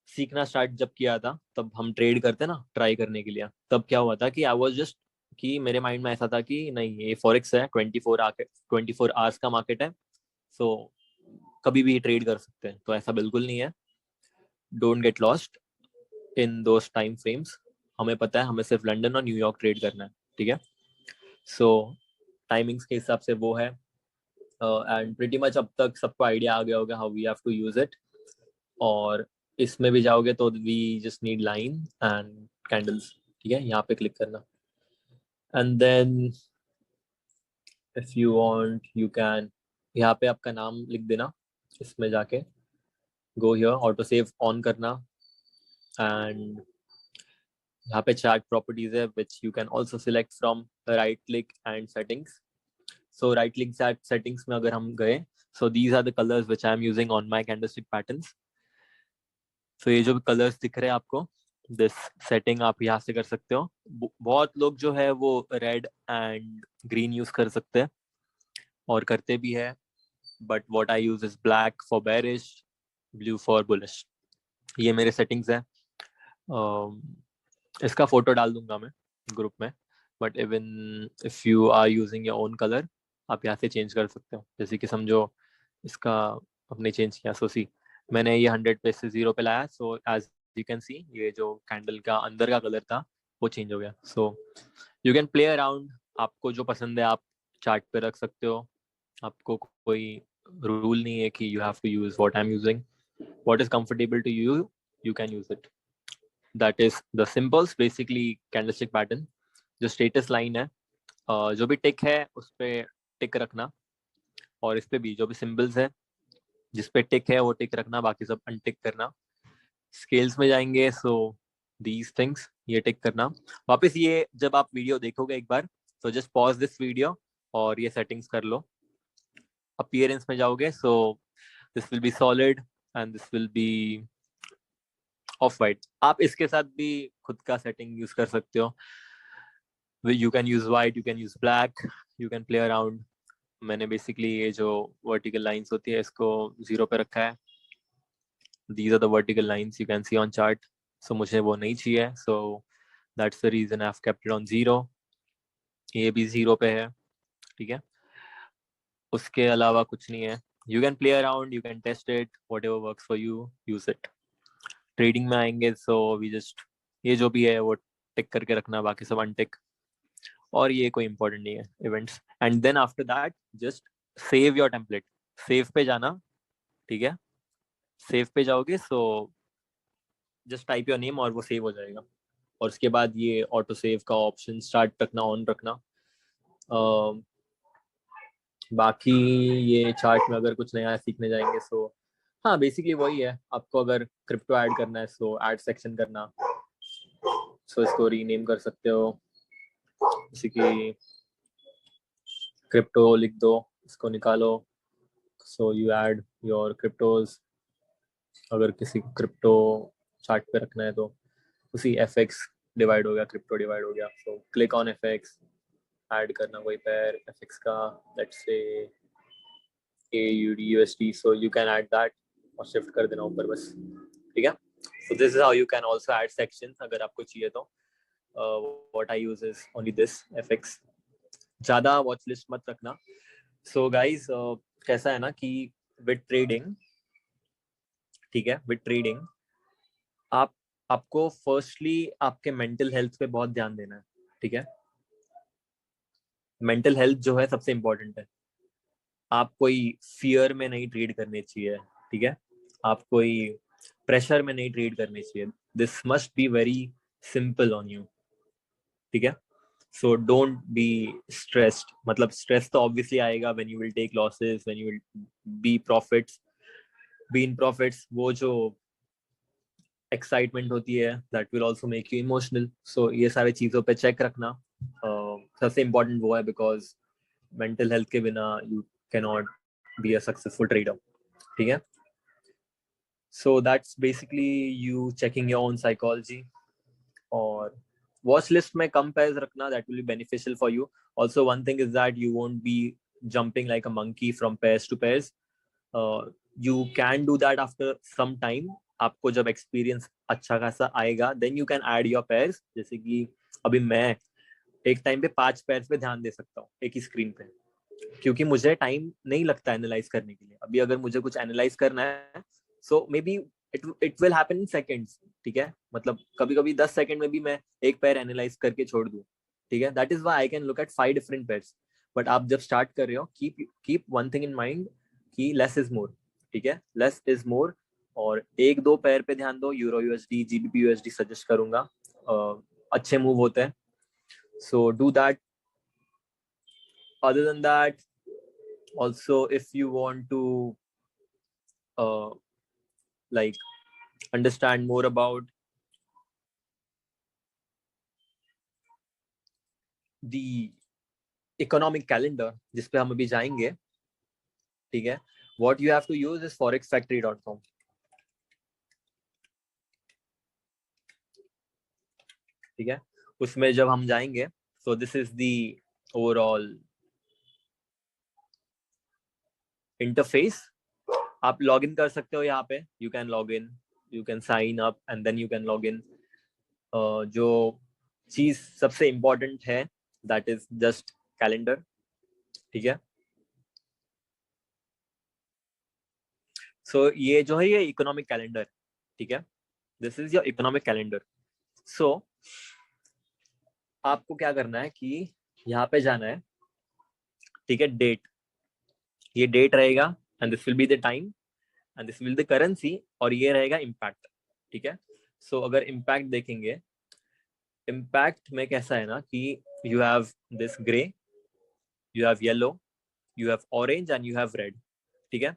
सीखना स्टार्ट जब किया था, तब हम ट्रेड करते ना ट्राई करने के लिए, तब क्या हुआ था कि आई वाज जस्ट, कि मेरे माइंड में ऐसा था कि नहीं ये फॉरेक्स है, 24 आवर्स का मार्केट है, सो कभी भी ट्रेड कर सकते हैं, तो ऐसा बिल्कुल नहीं है। Don't get lost in those time frames. हमें पता है हमें सिर्फ लंदन और न्यूयॉर्क ट्रेड करना है, ठीक है। सो टाइमिंग्स के हिसाब से वो है, एंड प्रीटी मच अब तक सबको आइडिया आ गया होगा how we have to use it. और इसमें भी जाओगे तो we just need line and candles, ठीक है। यहाँ पे क्लिक करना, and then if you want you can, यहाँ पे आपका नाम लिख देना, इसमें जाके go here, auto save on करना, एंड यहाँ पे चार्ट प्रॉपर्टीज है which you can also select from right click and settings. So right click settings में अगर हम गए, so these are the colours which I am using on my candlestick patterns. So ये जो colours दिख रहे हैं आपको, दिस सेटिंग आप यहाँ से कर सकते हो। बहुत लोग जो है वो रेड एंड ग्रीन यूज कर सकते हैं, और करते भी है, but what I use is black for bearish, blue for bullish. ये मेरे सेटिंग्स है। इसका फोटो डाल दूंगा मैं ग्रुप में, but even if you are using your own colour, आप यहाँ से चेंज कर सकते हो। जैसे कि समझो इसका अपने चेंज किया, सो सी मैंने ये 100 पे से 0 पे लाया, so as you can see ये जो कैंडल का अंदर का कलर था वो चेंज हो गया। सो यू कैन प्ले अराउंड, आपको जो पसंद है आप चार्ट पे रख सकते हो। आपको कोई रूल नहीं है कि you have to use what I am using, what is comfortable to you, you can use it. That is the simples basically candlestick pattern. जो स्टेटस लाइन है, जो भी टिक है उस पर टिक रखना, और इस पे भी जो भी सिंबल्स है जिस पे टिक है वो टिक रखना, बाकी सब अनटिक करना। स्केल्स में जाएंगे, सो दीज थिंग्स, ये टिक करना। वापस ये जब आप वीडियो देखोगे एक बार, तो जस्ट पॉज दिस वीडियो और ये सेटिंग्स कर लो। अपीयरेंस में जाओगे, so this will B solid and this will B of white. आप इसके साथ भी खुद का सेटिंग यूज कर सकते हो। You can use white, you can use black, you can play around. मैंने बेसिकली ये जो वर्टिकल लाइंस होती है इसको 0 पे रखा है। These are the vertical lines you can see on chart. So मुझे वो नहीं चाहिए, so that's the reason I've kept it on 0. ये भी 0 पे है, ठीक है। उसके अलावा कुछ नहीं है। You can play around, you can test it, whatever works for you, use it. Trading में आएंगे, so we just ये जो भी है वो टिक करके रखना, बाकी सब अनटिक। और ये कोई इंपॉर्टेंट नहीं है events. And then after that just save your template. Save पे जाना, ठीक है। सेव पे जाओगे, so just type your name और वो सेव हो जाएगा। और उसके बाद ये ऑटो सेव का ऑप्शन स्टार्ट रखना, ऑन रखना। बाकी ये चार्ट में अगर कुछ नया सीखने जाएंगे, सो हाँ बेसिकली वही है। आपको अगर क्रिप्टो ऐड करना है, सो ऐड सेक्शन करना। सो इसको रीनेम कर सकते हो, जैसे कि क्रिप्टो लिख दो, इसको निकालो। So you add your cryptos. अगर किसी क्रिप्टो चार्ट पे रखना है तो उसी एफएक्स डिवाइड हो गया, क्रिप्टो डिवाइड हो गया। So click on FX, add करना कोई पेयर एफएक्स का, let's say AUD USD, so you can add that और शिफ्ट कर देना ऊपर बस, ठीक है। So this is how you can also add sections अगर आपको चाहिए तो। What I use is only this FX। ज़्यादा वॉच लिस्ट मत रखना। So guys, कैसा है ना कि विद ट्रेडिंग, ठीक है, विद ट्रेडिंग आपको फर्स्टली आपके मेंटल हेल्थ पे बहुत ध्यान देना है, ठीक है। मेंटल हेल्थ जो है सबसे इम्पोर्टेंट है। आप कोई फियर में नहीं ट्रेड करने चाहिए, ठीक है। आप कोई प्रेशर में नहीं ट्रेड करने चाहिए। This must be very simple on you, ठीक है। So don't be stressed. मतलब स्ट्रेस तो ऑब्वियसली आएगा when you will take losses, when you will be profits, be in profits. वो जो एक्साइटमेंट होती है that will also make you emotional. So ये सारी चीजों पे चेक रखना सबसे इम्पोर्टेंट वो है, बिकॉज मेंटल हेल्थ के बिना you cannot be a successful trader, ठीक है। So that's basically you checking your own psychology. और watch list में कम pairs रखना, that will be beneficial for you. Also one thing is that you won't be jumping like a monkey from pairs to pairs. You can do that after some time. आपको जब experience अच्छा खासा आएगा, then you can add your pairs. जैसे कि अभी मैं एक टाइम पे 5 pairs पे ध्यान दे सकता हूँ एक ही स्क्रीन पे, क्योंकि मुझे टाइम नहीं लगता एनालाइज करने के लिए। अभी अगर मुझे कुछ एनालाइज करना है, so maybe it will happen in seconds, ठीक है। मतलब कभी कभी 10 सेकंड में भी मैं एक पैर एनालाइज करके छोड़ दूं, ठीक है। That is why I can look at 5 different pairs. But आप जब स्टार्ट कर रहे हो, keep one thing in mind कि लेस इज मोर, ठीक है, लेस इज मोर। और एक दो पैर पे ध्यान दो, euro USD, GBP USD suggest करूंगा, अच्छे मूव होते हैं। So do that. other than that, also if you want to like understand more about the economic calendar जिस पे हम अभी जाएंगे, ठीक है, what you have to use is forexfactory.com, ठीक है। उसमें जब हम जाएंगे, so this is the overall interface। आप लॉग इन कर सकते हो यहाँ पे, you can log in, you can sign up and then you can log in. जो चीज सबसे इम्पोर्टेंट है दैट इज जस्ट कैलेंडर, ठीक है। सो ये जो है ये इकोनॉमिक कैलेंडर, ठीक है, this is your economic calendar. So आपको क्या करना है कि यहाँ पे जाना है, ठीक है, डेट, ये डेट रहेगा and this will be the time and this will the currency, और ये रहेगा इम्पैक्ट, ठीक है। सो अगर इम्पैक्ट देखेंगे, इम्पैक्ट में कैसा है ना कि you have this grey, you have yellow, you have orange and you have red. ठीक है.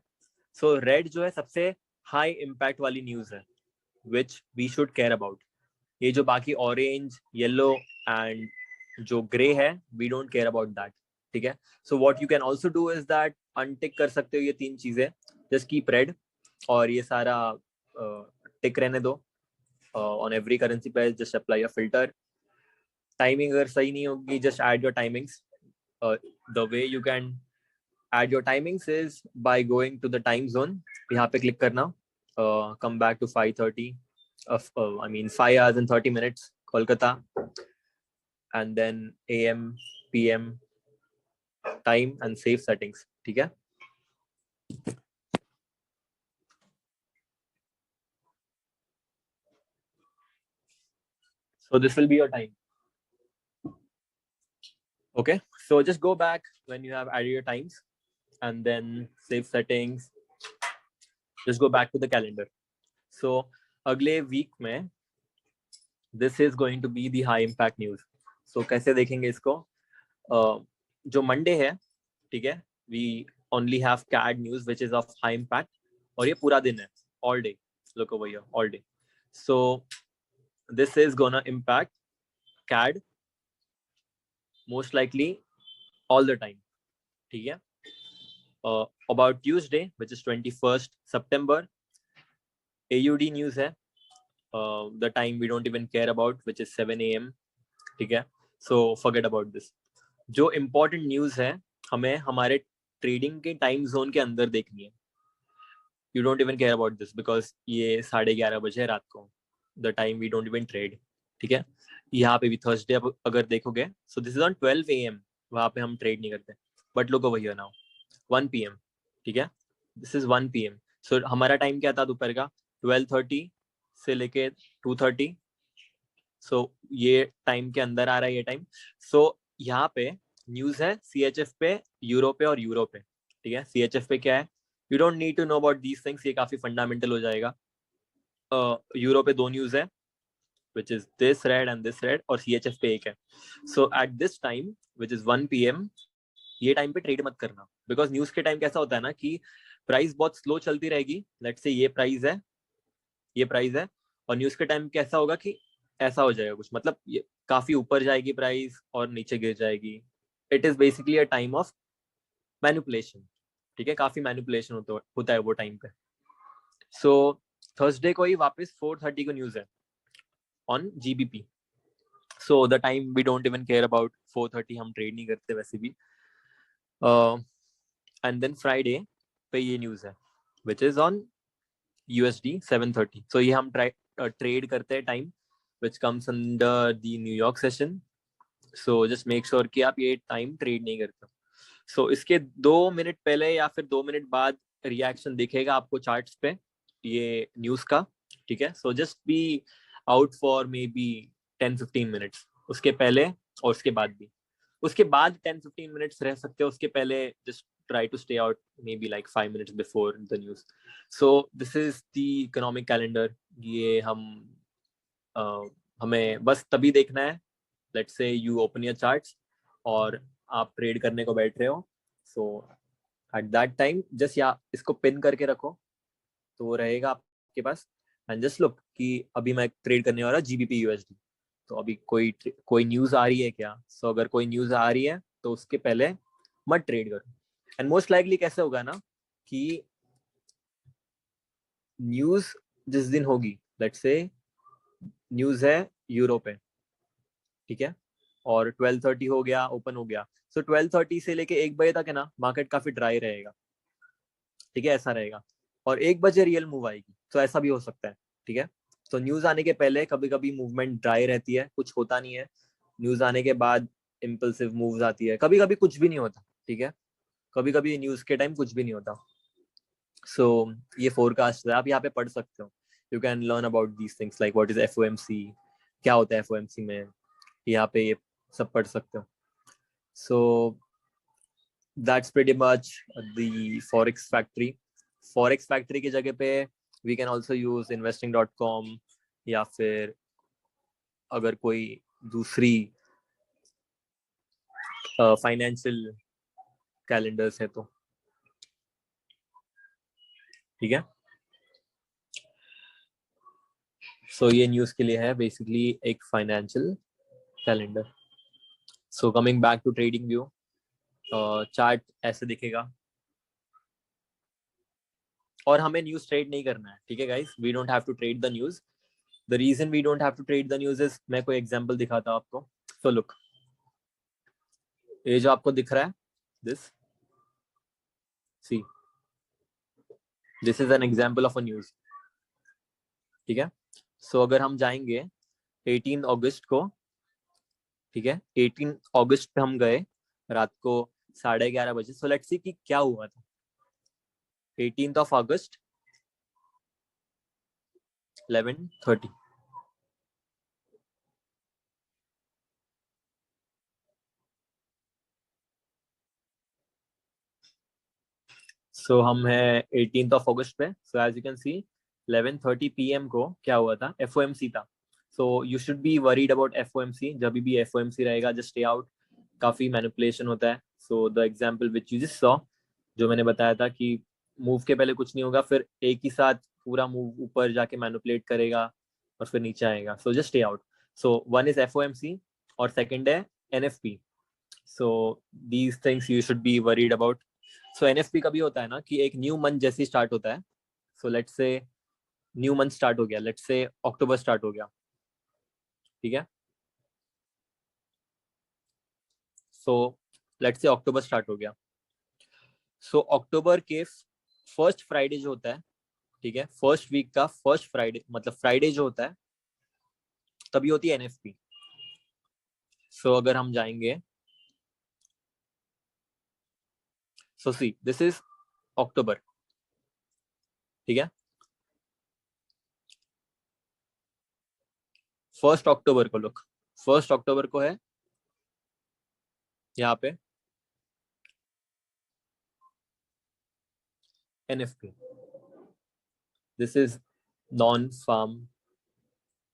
So red जो है सबसे high impact वाली news है, which we should care about. ये जो बाकी orange, yellow and जो grey है, we don't care about that. ठीक है. So what you can also do is that untick कर सकते हो ये तीन चीजें. Just keep red और ये सारा tick रहने दो. On every currency pair, just apply a filter. Timing अगर सही नहीं होगी, just add your timings. The way you can add your timings is by going to the time zone. यहाँ पे click करना. Come back to 5:30. 5 hours and 30 minutes Kolkata, and then AM, PM time and save settings. ठीक है. So this will be your time. Okay, so just go back when you have added your times and then save settings. Just go back to the calendar. So अगले week में this is going to be the high impact news. So कैसे देखेंगे इसको? जो Monday है, ठीक है, we only have CAD news which is of high impact और ये पूरा दिन है, all day. Look over here, all day. So this is gonna impact CAD most likely all the time. ठीक है. About Tuesday, which is 21st September, AUD news है. The time we don't even care about, which is 7 AM. ठीक है. So forget about this. जो important news है हमें हमारे trading के time zone के अंदर देखनी है. You don't even care about this because ये 11:30 बजे रात को. The time we don't even trade. ठीक है. यहाँ पे भी Thursday अगर देखोगे, so this is on 12 AM. वहाँ पे हम trade नहीं करते. But look over here now. 1 PM. ठीक है. This is 1 PM. So हमारा टाइम क्या था दोपहर का? 12:30 से लेके 2:30. So ये टाइम के अंदर आ रहा है ये टाइम. So यहाँ पे न्यूज है CHF पे, यूरो पे और यूरो पे. ठीक है. CHF पे क्या है? You don't need to know about these things. ये काफी फंडामेंटल हो जाएगा. यूरो पे दो न्यूज है, which is this red and this red, और CHF पे एक है. So at this time, which is 1 PM, ये टाइम पे ट्रेड मत करना, बिकॉज न्यूज के टाइम कैसा होता है ना कि प्राइस बहुत स्लो चलती रहेगी. लेट्स से ये प्राइस है, ये प्राइस है, और न्यूज के टाइम कैसा होगा कि ऐसा हो जाएगा कुछ, मतलब ये काफी ऊपर जाएगी प्राइस और नीचे गिर जाएगी. It is basically a time of manipulation. ठीक है. काफी मैनिपुलेशन होता है वो टाइम पे. सो थर्सडे को ही वापस 4:30 को न्यूज है on GBP. So the time we don't even care about. 4:30 हम ट्रेड नहीं करते वैसे भी. एंड देन फ्राइडे पे ये न्यूज है विच इज ऑन USD 7:30. सो ये हम ट्रेड करते हैं time which comes under the New York session. So just make sure कि आप ये टाइम ट्रेड नहीं करते. सो इसके 2 मिनट पहले या फिर 2 मिनट बाद रिएक्शन दिखेगा आपको चार्ट्स पे ये न्यूज का. ठीक है. So just be out for may be 10-15 minutes. उसके पहले और उसके बाद भी. उसके बाद 10-15 मिनट्स रह सकते हो, उसके पहले just try to stay out maybe like 5 minutes before the news. So this is the economic calendar. ये हमें बस तभी देखना है. Let's say you open your charts और आप ट्रेड करने को बैठ रहे हो. So at that time just इसको पिन करके रखो तो वो रहेगा आपके पास. And just look कि अभी मैं ट्रेड करने वाला GBP USD. तो अभी कोई न्यूज आ रही है क्या? So अगर कोई न्यूज आ रही है तो उसके पहले मत ट्रेड करो. एंड मोस्ट लाइकली कैसे होगा ना कि न्यूज जिस दिन होगी, लेट्स से न्यूज है यूरो पे, ठीक है, और 12:30 हो गया, ओपन हो गया. सो 12:30 से लेके 1 बजे तक है ना, मार्केट काफी ड्राई रहेगा. ठीक है, ऐसा रहेगा. और 1 बजे रियल मूव आएगी. तो ऐसा भी हो सकता है. ठीक है. तो न्यूज आने के पहले कभी कभी मूवमेंट ड्राई रहती है, कुछ होता नहीं है. न्यूज आने के बाद इम्पल्सिव मूव्स आती है, कभी कभी कुछ भी नहीं होता. ठीक है. कभी कभी न्यूज के टाइम कुछ भी नहीं होता. सो ये फोरकास्ट है, आप यहाँ पे पढ़ सकते हो. You can learn about these things like what is FOMC, क्या होता है FOMC में, यहाँ पे ये सब पढ़ सकते हो. So that's pretty much the forex factory. Forex factory की जगह पे we can also use investing.com, या फिर अगर कोई दूसरी फाइनेंशियल कैलेंडर्स है तो, ठीक है। सो ये न्यूज़ के लिए है बेसिकली एक financial calendar. So coming back to trading view, chart ऐसे दिखेगा और हमें न्यूज़ ट्रेड नहीं करना है, ठीक है guys, we don't have to trade the news. The reason we don't have to trade the news is, मैं कोई एग्जांपल दिखाता हूं आपको। सो लुक, ये जो आपको दिख रहा है, this see, this is an example of a news, ठीक है। सो अगर हम जाएंगे 18 अगस्त को, ठीक है, 18 अगस्त पे हम गए रात को 11:30 बजे। सो लेट्स सी कि क्या हुआ था 18th of August 11:30। सो हम है 18th of August पे। So as you can see 11:30 PM को क्या हुआ था, FOMC था। So you should be worried about FOMC। जब भी FOMC रहेगा जस्ट स्टे आउट, काफी मैनिपुलेशन होता है। So the example which you just saw, जो मैंने बताया था कि मूव के पहले कुछ नहीं होगा, फिर एक ही साथ पूरा मूव ऊपर जाके मैनिपुलेट करेगा और फिर नीचे आएगा। So just stay out. So one is FOMC और सेकंड है NFP। So these things you should be worried about. So NFP कभी होता है ना कि एक न्यू मंथ जैसे स्टार्ट होता है। So let's say new month start हो गया, लेट्स से अक्टूबर स्टार्ट हो गया, ठीक है। So let's say October start हो गया। सो अक्टूबर के फर्स्ट फ्राइडे जो होता है, ठीक है, फर्स्ट वीक का फर्स्ट फ्राइडे, मतलब फ्राइडे जो होता है, तभी होती है NFP। सो अगर हम जाएंगे, सो सी दिस इज अक्टूबर, ठीक है। फर्स्ट अक्टूबर को लुक, फर्स्ट अक्टूबर को है यहाँ पे NFP। This is non farm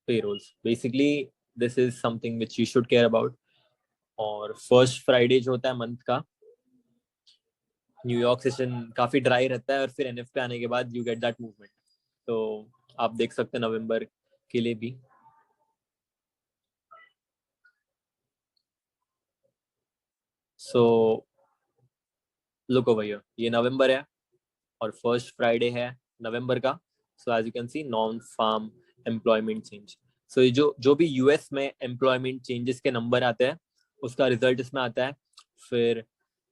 payrolls, basically this is something which you should care about। और फर्स्ट फ्राइडे जो होता है मंथ का, न्यूयॉर्क सेशन काफी ड्राई रहता है और फिर NF पे आने के बाद यू गेट दैट मूवमेंट। तो आप देख सकते हैं नवंबर के लिए भी। सो लुक ओवर हियर, ये नवंबर है और फर्स्ट फ्राइडे है नवंबर का। So as you can see non farm employment change. So ये जो भी US में एम्प्लॉयमेंट चेंजेस के नंबर आते हैं उसका रिजल्ट इसमें आता है। फिर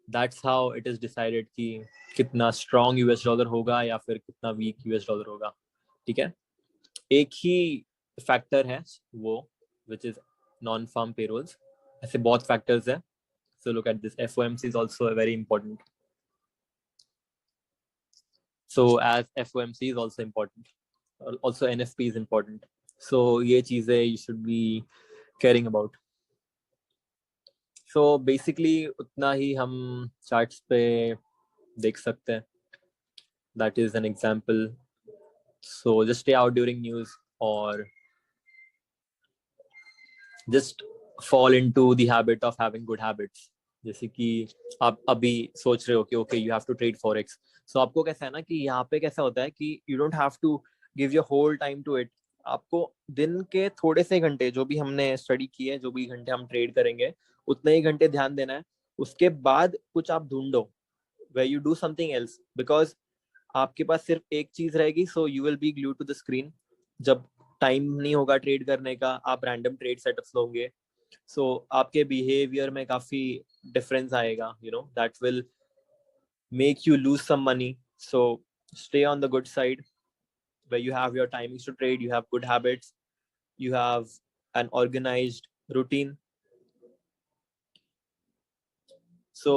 that's how it is decided कि कितना स्ट्रॉन्ग US डॉलर होगा या फिर कितना वीक US डॉलर होगा, ठीक है। एक ही फैक्टर है वो, which is non farm payrolls. ऐसे बहुत फैक्टर्स है। So look at this, FOMC is also very important. So as FOMC is also important, also NFP is important। so ये चीजें you should be caring about। so basically उतना ही हम charts पे देख सकते हैं, that is an example। so just stay out during news or just fall into the habit of having good habits। जैसे कि आप अभी सोच रहे हो कि okay you have to trade forex. So आपको कैसा है ना कि यहाँ पे कैसा होता है कि you don't have to give your whole time to it. आपको दिन के थोड़े से घंटे, जो भी हमने स्टडी की है, जो भी घंटे हम ट्रेड करेंगे, उतने ही घंटे ध्यान देना है। उसके बाद कुछ आप ढूंढो where you do something else, because आपके पास सिर्फ एक चीज रहेगी। So you will be glue to the screen. जब टाइम नहीं होगा ट्रेड करने का, आप रैंडम ट्रेड सेटअप्स लोगे। सो आपके बिहेवियर में काफी डिफरेंस आएगा, you know that will make you lose some money। So stay on the good side, where you have your timings to trade, you have good habits, you have an organized routine. So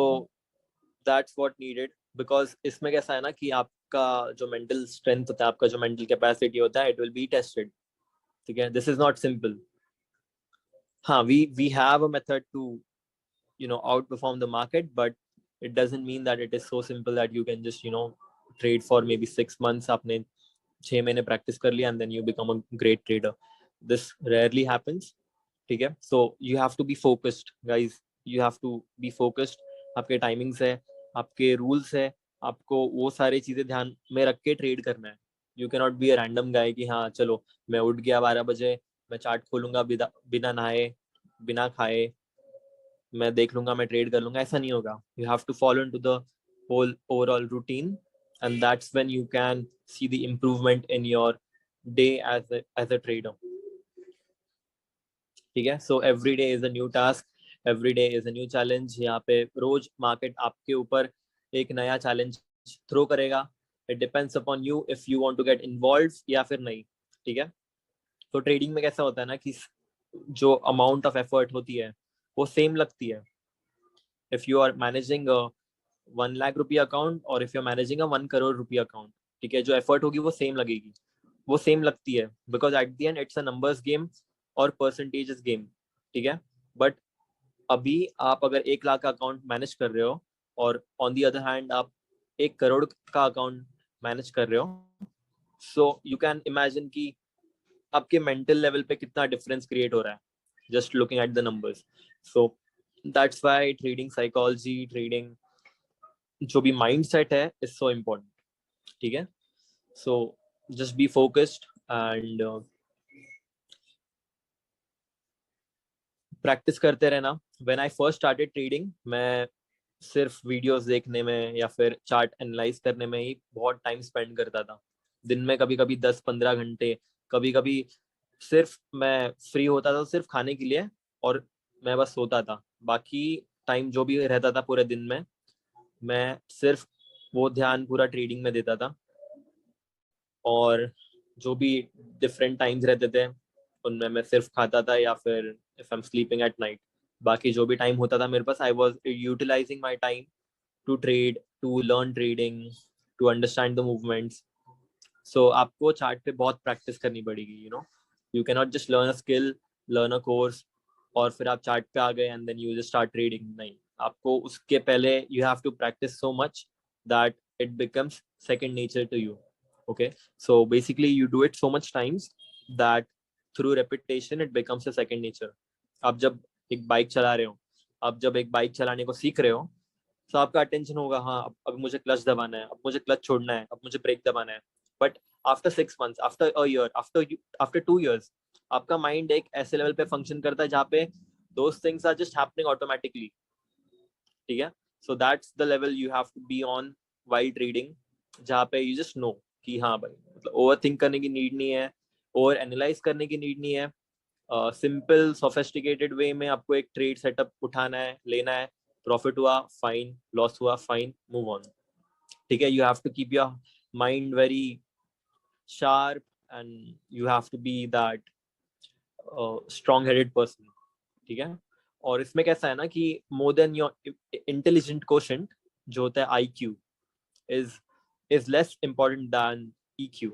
that's what needed, because इसमें कैसा है ना कि आपका जो mental strength होता है, आपका जो mental capacity होता है, it will be tested। ठीक है, this is not simple। हाँ, we have a method to outperform the market, but it doesn't mean that it is so simple that you can just trade for maybe 6 months। आपने 6 महीने practice कर लिया and then you become a great trader। This rarely happens। ठीक है, so you have to be focused guys, you have to be focused। आपके timings है, आपके rules है, आपको वो सारी चीजें ध्यान में रख के ट्रेड करना है. You can not be a random गाय कि हाँ चलो मैं उठ गया 12 बजे, मैं चार्ट खोलूंगा बिना नहाए बिना खाए, मैं देख लूंगा, मैं ट्रेड कर लूंगा. ऐसा नहीं होगा. You have to follow into the whole overall routine, and that's when you can see the improvement in your day as a trader. ठीक है. So every day is a new task, every day is a new challenge. यहाँ पे रोज market आपके ऊपर एक नया challenge throw करेगा. It depends upon you if you want to get involve या फिर नहीं. ठीक है. तो ट्रेडिंग में कैसा होता है ना कि जो अमाउंट ऑफ एफर्ट होती है वो सेम लगती है. If you are managing 1 lakh रुपया अकाउंट और if you are managing 1 crore रुपया अकाउंट, ठीक है, जो एफर्ट होगी वो सेम लगेगी, वो सेम लगती है, because at the end it's a numbers game और परसेंटेजेस गेम. ठीक है. बट अभी आप अगर 1 लाख का अकाउंट मैनेज कर रहे हो और ऑन दी अदर हैंड आप 1 करोड़ का अकाउंट मैनेज कर रहे हो, सो यू कैन इमेजिन कि आपके मेंटल लेवल पे कितना डिफरेंस क्रिएट हो रहा है just looking at the numbers. So that's why trading psychology, trading जो भी माइंड सेट है इज सो इम्पोर्टेंट. ठीक है. So just be focused and practice करते रहना. When I first started trading, मैं सिर्फ वीडियोस देखने में या फिर चार्ट एनालाइज करने में ही बहुत टाइम स्पेंड करता था. दिन में कभी कभी 10-15 घंटे, कभी कभी सिर्फ मैं फ्री होता था सिर्फ खाने के लिए और मैं बस सोता था. बाकी टाइम जो भी रहता था पूरे दिन में, मैं सिर्फ वो ध्यान पूरा ट्रेडिंग में देता था. और जो भी डिफरेंट टाइम्स रहते थे उनमें मैं सिर्फ खाता था या फिर if I am sleeping at night, बाकी जो भी टाइम होता था मेरे पास, I was utilising my time to trade, to learn trading, to understand the movements. So आपको चार्ट पे बहुत प्रैक्टिस करनी पड़ेगी. You can not just learn a skill, learn a course और फिर आप चार्ट पे आ गए and then you just start trading. नहीं, आपको उसके पहले you have to practice so much that it becomes second nature to you. Okay, so basically you do it so much times that through repetition it becomes a second nature. आप जब एक bike चला रहे हो, आप जब एक bike चलाने को सीख रहे हो, तो आपका अटेंशन होगा हाँ अब मुझे क्लच दबाना है, अब मुझे क्लच छोड़ना है, अब मुझे ब्रेक दबाना है. But after 6 months, after a year, after 2 years, आपका माइंड एक ऐसे लेवल पे फंक्शन करता है जहाँ पे those things are just happening automatically. ठीक है. So that's the level you have to be on while trading, जहाँ पे यू जस्ट नो कि हाँ भाई, मतलब ओवर थिंक करने की नीड नहीं है, ओवर एनालाइज करने की नीड नहीं है. सिंपल सोफिस्टिकेटेड वे में आपको एक ट्रेड सेटअप उठाना है, लेना है, प्रॉफिट हुआ फाइन, लॉस हुआ फाइन, मूव ऑन. ठीक है. You have to keep your mind very sharp and you have to be that strong headed person. ठीक है. और इसमें कैसा है ना कि more than your intelligent quotient जो होता है IQ is less important than EQ.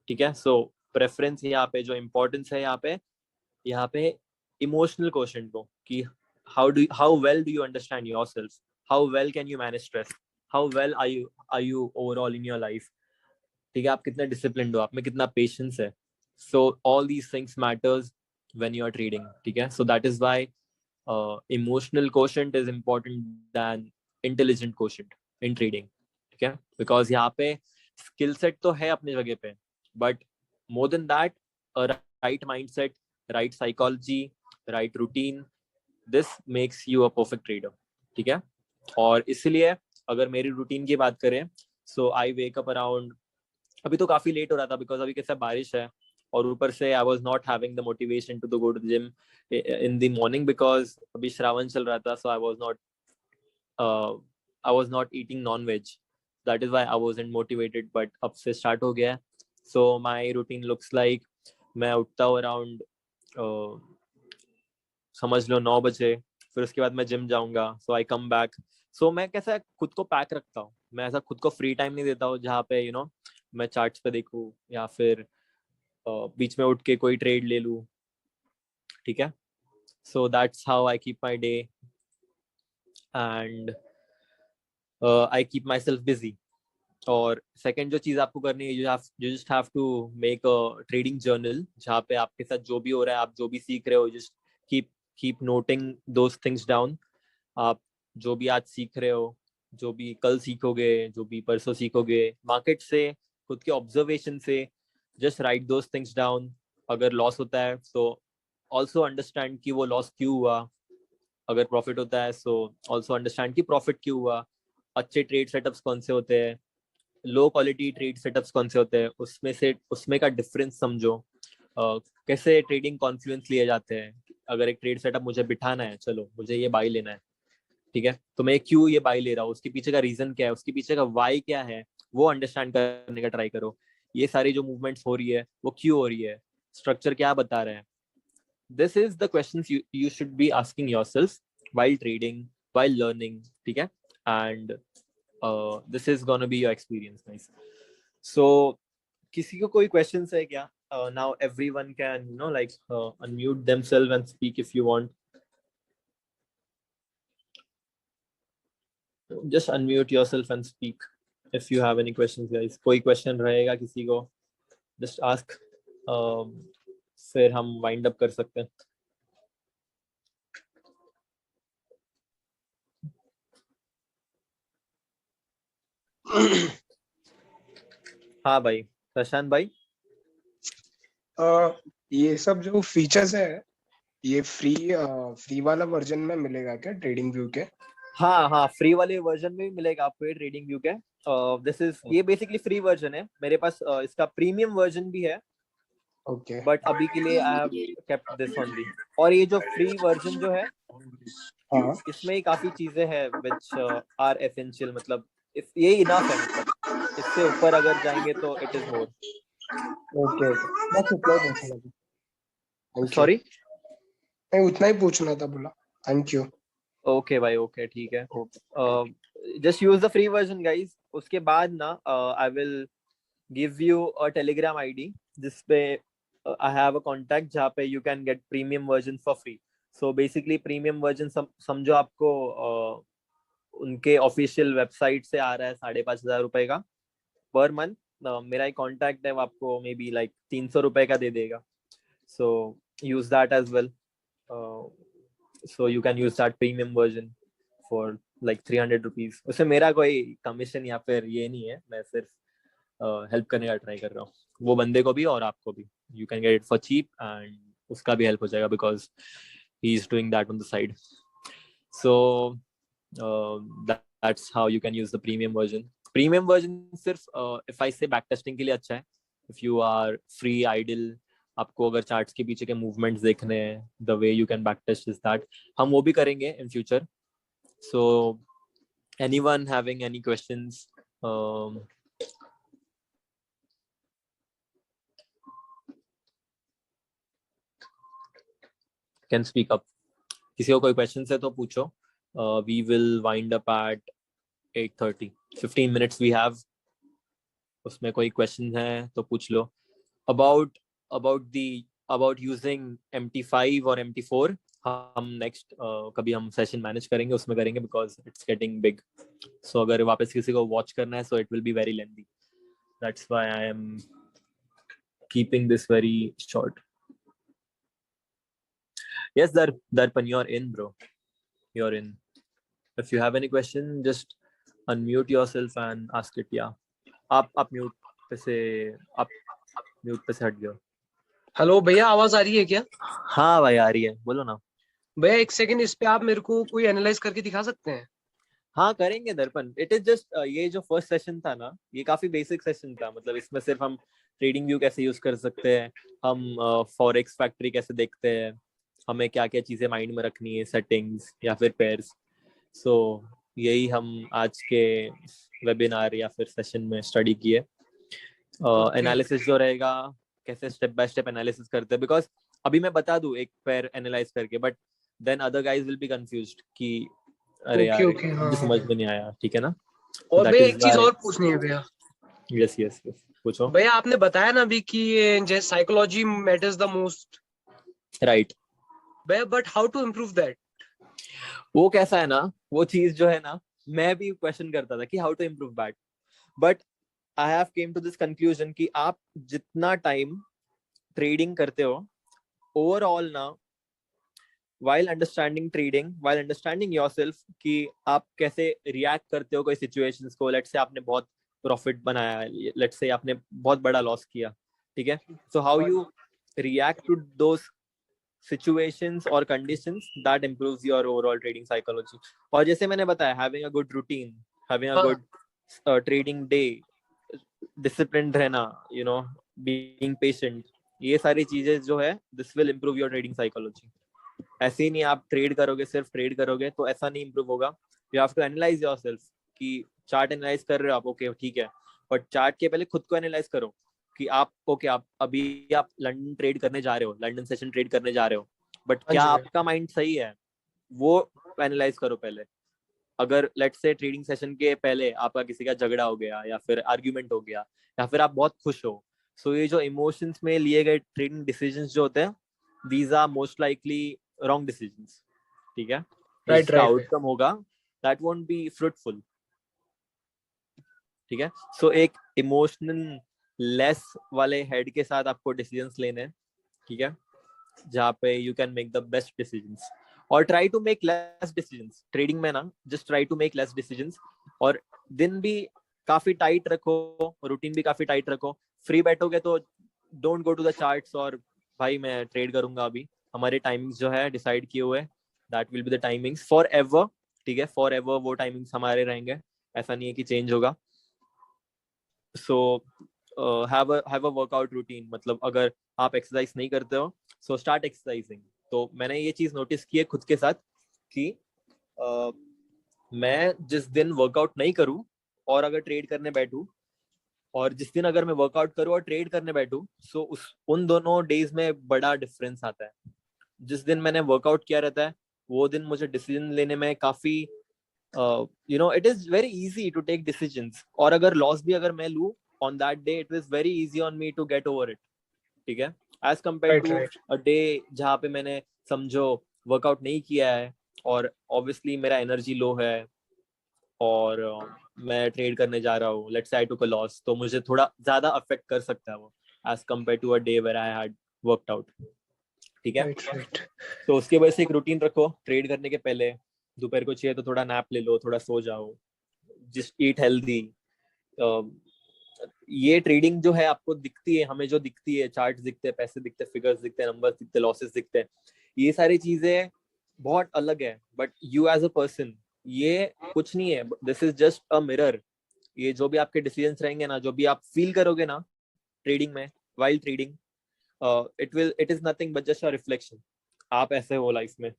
ठीक है. सो प्रेफरेंस यहाँ पे जो इम्पोर्टेंस है यहाँ पे इमोशनल क्वोशंट को, कि how well do you understand yourself, how well can you manage stress, how well are you overall in your life. ठीक है. आप कितना डिसिप्लिन्ड हो, आप में कितना पेशेंस है. So all these things matters when you are trading. ठीक है. So that is why emotional quotient is important than intelligent quotient in trading. ठीक है. Because यहाँ पे skill set तो है अपनी जगह पे, but more than that, a right mindset, right psychology, right routine, this makes you a perfect trader. ठीक है. और इसलिए अगर मेरी रूटीन की बात करें, so I wake up around, अभी तो काफी लेट हो रहा था बिकॉज अभी कैसा बारिश है और ऊपर से I was not having the motivation to go to the gym in the morning because अभी श्रावण चल रहा था. So I was not eating non veg, that is why I wasn't motivated. But अब से स्टार्ट हो गया है. So my routine looks like, मैं उठता हूँ अराउंड समझ लो 9 बजे, फिर उसके बाद मैं जिम जाऊंगा. सो आई कम बैक. सो मैं कैसा खुद को पैक रखता हूँ, मैं ऐसा खुद को फ्री टाइम नहीं देता हूँ जहाँ पे मैं चार्ट्स पे देखूँ या फिर बीच में उठ के कोई ट्रेड ले लूँ. ठीक है. So that's how I keep my day and I keep myself busy. और सेकंड जो चीज आपको करनी है, you just have to make a trading journal जहाँ पे आपके साथ जो भी हो रहा है, आप जो भी सीख रहे हो, just keep keep noting those things down. आप जो भी आज सीख रहे हो, जो भी कल सीखोगे, जो भी परसों सीखोगे मार्केट से, खुद के ऑब्जर्वेशन से, just right those things down. अगर लॉस होता है तो ऑल्सो अंडरस्टैंड कि वो लॉस क्यों हुआ. अगर प्रॉफिट होता है सो ऑल्सो अंडरस्टैंड कि प्रॉफिट क्यों हुआ. अच्छे ट्रेड सेटअप्स कौन से होते हैं, लो क्वालिटी ट्रेड सेटअप्स कौन से होते हैं, उसमें का डिफरेंस समझो. कैसे ट्रेडिंग कॉन्फ्लुएंस लिए जाते हैं. अगर एक ट्रेड सेटअप मुझे बिठाना है, चलो मुझे ये बाई लेना है, ठीक है, तो मैं क्यों ये बाई ले रहा हूँ, उसके पीछे का रीजन क्या है, उसके पीछे का वाई क्या है, वो अंडरस्टैंड करने का ट्राई करो. ये सारी जो मूवमेंट्स हो रही है वो क्यों हो रही है, स्ट्रक्चर क्या बता रहे हैं. This is the questions you should be asking yourself while trading, while learning, ठीक है. And this is gonna be your experience, guys. So किसी को कोई questions है क्या? Now everyone can like unmute themselves and speak if you want. Just unmute yourself and speak if you have any questions, guys. कोई question रहेगा किसी को, just ask. फिर हम wind up कर सकते हैं. हाँ भाई, प्रशांत भाई. ये सब जो फीचर्स है ये फ्री वाला वर्जन में मिलेगा क्या ट्रेडिंग व्यू के? हाँ, फ्री वाले वर्जन में भी मिलेगा आपको ये ट्रेडिंग व्यू के. दिस इज ये बेसिकली फ्री वर्जन है. मेरे पास इसका प्रीमियम वर्जन भी है, ओके. बट अभी के लिए I have kept this only. और ये जो फ्री वर्जन जो है, हाँ. इसमें ही काफी चीजें हैं विच आर एसेंशियल. मतलब ये इनफ है. मतलब इससे ऊपर अगर जाएंगे तो it is more. Okay okay, बस उतना ही पूछना था. Thank you. सॉरी. नहीं, उतना ही पूछना था, बोला. Thank you. ओके भाई, ओके, ठीक है. Just use the free version guys. उसके बाद ना I will give you a Telegram ID जिसपे आई हैव अ कांटेक्ट जहाँ पे you can gate premium version for free. So basically premium version समझो आपको उनके ऑफिशियल वेबसाइट से आ रहा है 5,500 रुपए का पर मंथ. मेरा एक कांटेक्ट है, वो आपको मे बी लाइक 300 रुपए का दे देगा. So use that as well. So you can use that premium version for like 300 rupees. उससे मेरा कोई कमीशन या फिर ये नहीं है, मैं सिर्फ हेल्प करने का ट्राई कर रहा हूँ, वो बंदे को भी और आपको भी. You can get it for cheap and उसका भी हेल्प हो जाएगा because he is doing that on the side. So that's how you can use the premium version. Premium version सिर्फ if I say back testing के लिए अच्छा है. if you are free idle, आपको अगर चार्ट्स के पीछे के मूवमेंट्स देखने हैं, the way you can back test is that. हम वो भी करेंगे in future. So anyone having any questions can speak up. किसी को कोई क्वेश्चंस है तो पूछो. We will wind up at 8:30. 15 minutes we have. उसमें कोई क्वेश्चन है तो पूछ लो. about about using MT5 और MT4 हम नेक्स्ट कभी हम सेशन मैनेज करेंगे, उसमें करेंगे बिकॉज इट्स गेटिंग बिग. सो अगर वापस किसी को वॉच करना है so it will be very lengthy. That's why I am keeping this very short. yes Darpan, you're in, bro. You're in. If you have any question just unmute yourself and ask it. Yeah, आप mute पे से आप mute पे से हट गए. Hello भैया, आवाज आ रही है क्या? हाँ भाई, आ रही है, बोलो ना. भैया एक सेकंड, इस पे आप मेरे को कोई एनालाइज करके दिखा सकते हैं? हाँ करेंगे दर्पण. इट इज जस्ट ये जो फर्स्ट सेशन था ना, ये काफी बेसिक सेशन था. मतलब इसमें सिर्फ हम ट्रेडिंग व्यू कैसे यूज कर सकते हैं, हम फॉरेक्स फैक्ट्री कैसे देखते हैं, हमें क्या क्या चीजें माइंड में रखनी है, सेटिंग्स या फिर पेयर्स. सो यही हम आज के वेबिनार या फिर सेशन में स्टडी किए. एनालिसिस जो रहेगा, कैसे स्टेप बाय स्टेप एनालिसिस करते हैं. बिकॉज अभी मैं बता दूं एक पेयर एनालाइज करके, but then other guys will be confused कि अरे यार ओके, हाँ मुझे समझ में नहीं आया. ठीक है ना. और That भैया is एक चीज why. और पूछनी है भैया. Yes, yes, yes. पूछो. भैया आपने बताया ना अभी कि ये जैसे psychology matters the most, right. भैया but how to improve that? वो कैसा है ना, वो चीज जो है ना, मैं भी क्वेश्चन करता था कि how to improve that. But I have came to this conclusion कि आप जितना टाइम ट्रेडिंग करते हो ओवरऑल ना, while understanding trading, while understanding yourself कि आप कैसे react करते हो कोई situations को. Let's say आपने बहुत profit बनाया है, let's say आपने बहुत बड़ा loss किया, ठीक है? So how you react to those situations or conditions, that improves your overall trading psychology. और जैसे मैंने बताया, having a good routine, having a good trading day, disciplined रहना, you know, being patient, ये सारी चीजें जो है, this will improve your trading psychology. ऐसे ही नहीं आप ट्रेड करोगे, सिर्फ ट्रेड करोगे तो ऐसा नहीं इंप्रूव होगा. You have to analyse yourself कि चार्ट एनालाइज कर रहे हो आप, ओके ठीक है, बट चार्ट के पहले खुद को एनालाइज करो कि आप ओके आप अभी आप लंदन ट्रेड करने जा रहे हो, लंदन सेशन ट्रेड करने जा रहे हो, बट क्या आपका माइंड सही है, वो एनालाइज करो पहले. अगर लेट्स से ट्रेडिंग सेशन के पहले आपका किसी का झगड़ा हो गया या फिर आर्ग्यूमेंट हो गया या फिर आप बहुत खुश हो, सो ये जो इमोशंस में लिए गए ट्रेडिंग डिसीजंस जो होते हैं, these are most likely wrong decisions. ठीक है, इसका आउटकम होगा that won't be fruitful. ठीक है, सो एक इमोशनल लेस वाले हेड के साथ आपको डिसीजंस लेने हैं, ठीक है, जहाँ पे you can make the best decisions. और try to make less decisions trading में ना, just try to make less decisions. और दिन भी काफी टाइट रखो, रूटीन भी काफी टाइट रखो. फ्री बैठोगे तो don't go to the charts और भाई मैं ट्रेड करूंगा अभी. हमारे टाइमिंग्स जो है डिसाइड किए हुए, that will be the timings for ever. ठीक है, फॉर एवर वो टाइमिंग्स हमारे रहेंगे, ऐसा नहीं है कि चेंज होगा. So have a workout routine. मतलब अगर आप एक्सरसाइज नहीं करते हो, सो स्टार्ट एक्सरसाइजिंग. तो मैंने ये चीज नोटिस की है खुद के साथ कि मैं जिस दिन वर्कआउट नहीं करूं और अगर ट्रेड करने बैठूं, और जिस दिन अगर मैं वर्कआउट करूं और ट्रेड करने बैठूं, सो उन दोनों डेज में बड़ा डिफरेंस आता है. जिस दिन मैंने वर्कआउट किया रहता है वो दिन मुझे डिसीजन लेने में काफी you know it is very easy to take decisions. और अगर लॉस भी अगर मैं लूं on that day, it is very easy on me to get over it. ठीक है, as compare to a day जहाँ पे मैंने समझो वर्कआउट नहीं किया है और ऑब्वियसली मेरा एनर्जी लो है और मैं ट्रेड करने जा रहा हूँ, let's say I took a loss, तो मुझे थोड़ा ज्यादा अफेक्ट कर सकता है वो as compare to a day where I had worked out. ठीक है, तो उसके वजह से एक रूटीन रखो. ट्रेड करने के पहले दोपहर को चाहिए तो थोड़ा नैप ले लो, थोड़ा सो जाओ, जस्ट ईट हेल्दी. ये ट्रेडिंग जो है आपको दिखती है, हमें जो दिखती है, चार्ट्स दिखते हैं, पैसे दिखते हैं, फिगर्स दिखते हैं, नंबर्स दिखते हैं, लॉसेस दिखते हैं, ये सारी चीजें बहुत अलग है. But you as a person, ये कुछ नहीं है. This is just a mirror. ये जो भी आपके डिसीजंस रहेंगे ना, जो भी आप फील करोगे ना ट्रेडिंग में, while trading, it is nothing but just a reflection. आप ऐसे हो लाइफ में,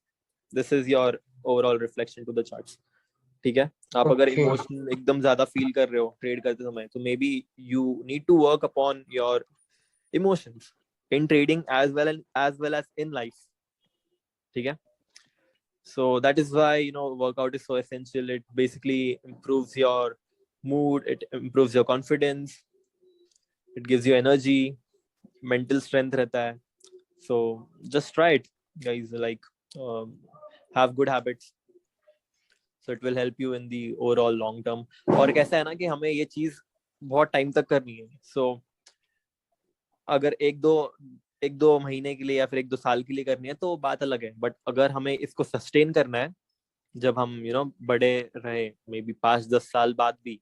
this is your overall reflection to the charts. ठीक है, आप अगर इमोशन एकदम ज्यादा फील कर रहे हो ट्रेड करते समय, तो maybe you need to work upon your emotions in trading as well as in life. ठीक है, so that is why, you know, workout is so essential. It basically improves your mood, it improves your confidence, it gives you energy, mental strength रहता है. So just try it guys, like have good habits, so it will help you in the overall long term. और कैसा है ना कि हमें ये चीज बहुत टाइम तक करनी है. so अगर एक दो महीने के लिए या फिर एक दो साल के लिए करनी है तो बात अलग है. बट अगर हमें इसको सस्टेन करना है जब हम यू नो बड़े रहे, मे बी 5-10 साल बाद भी,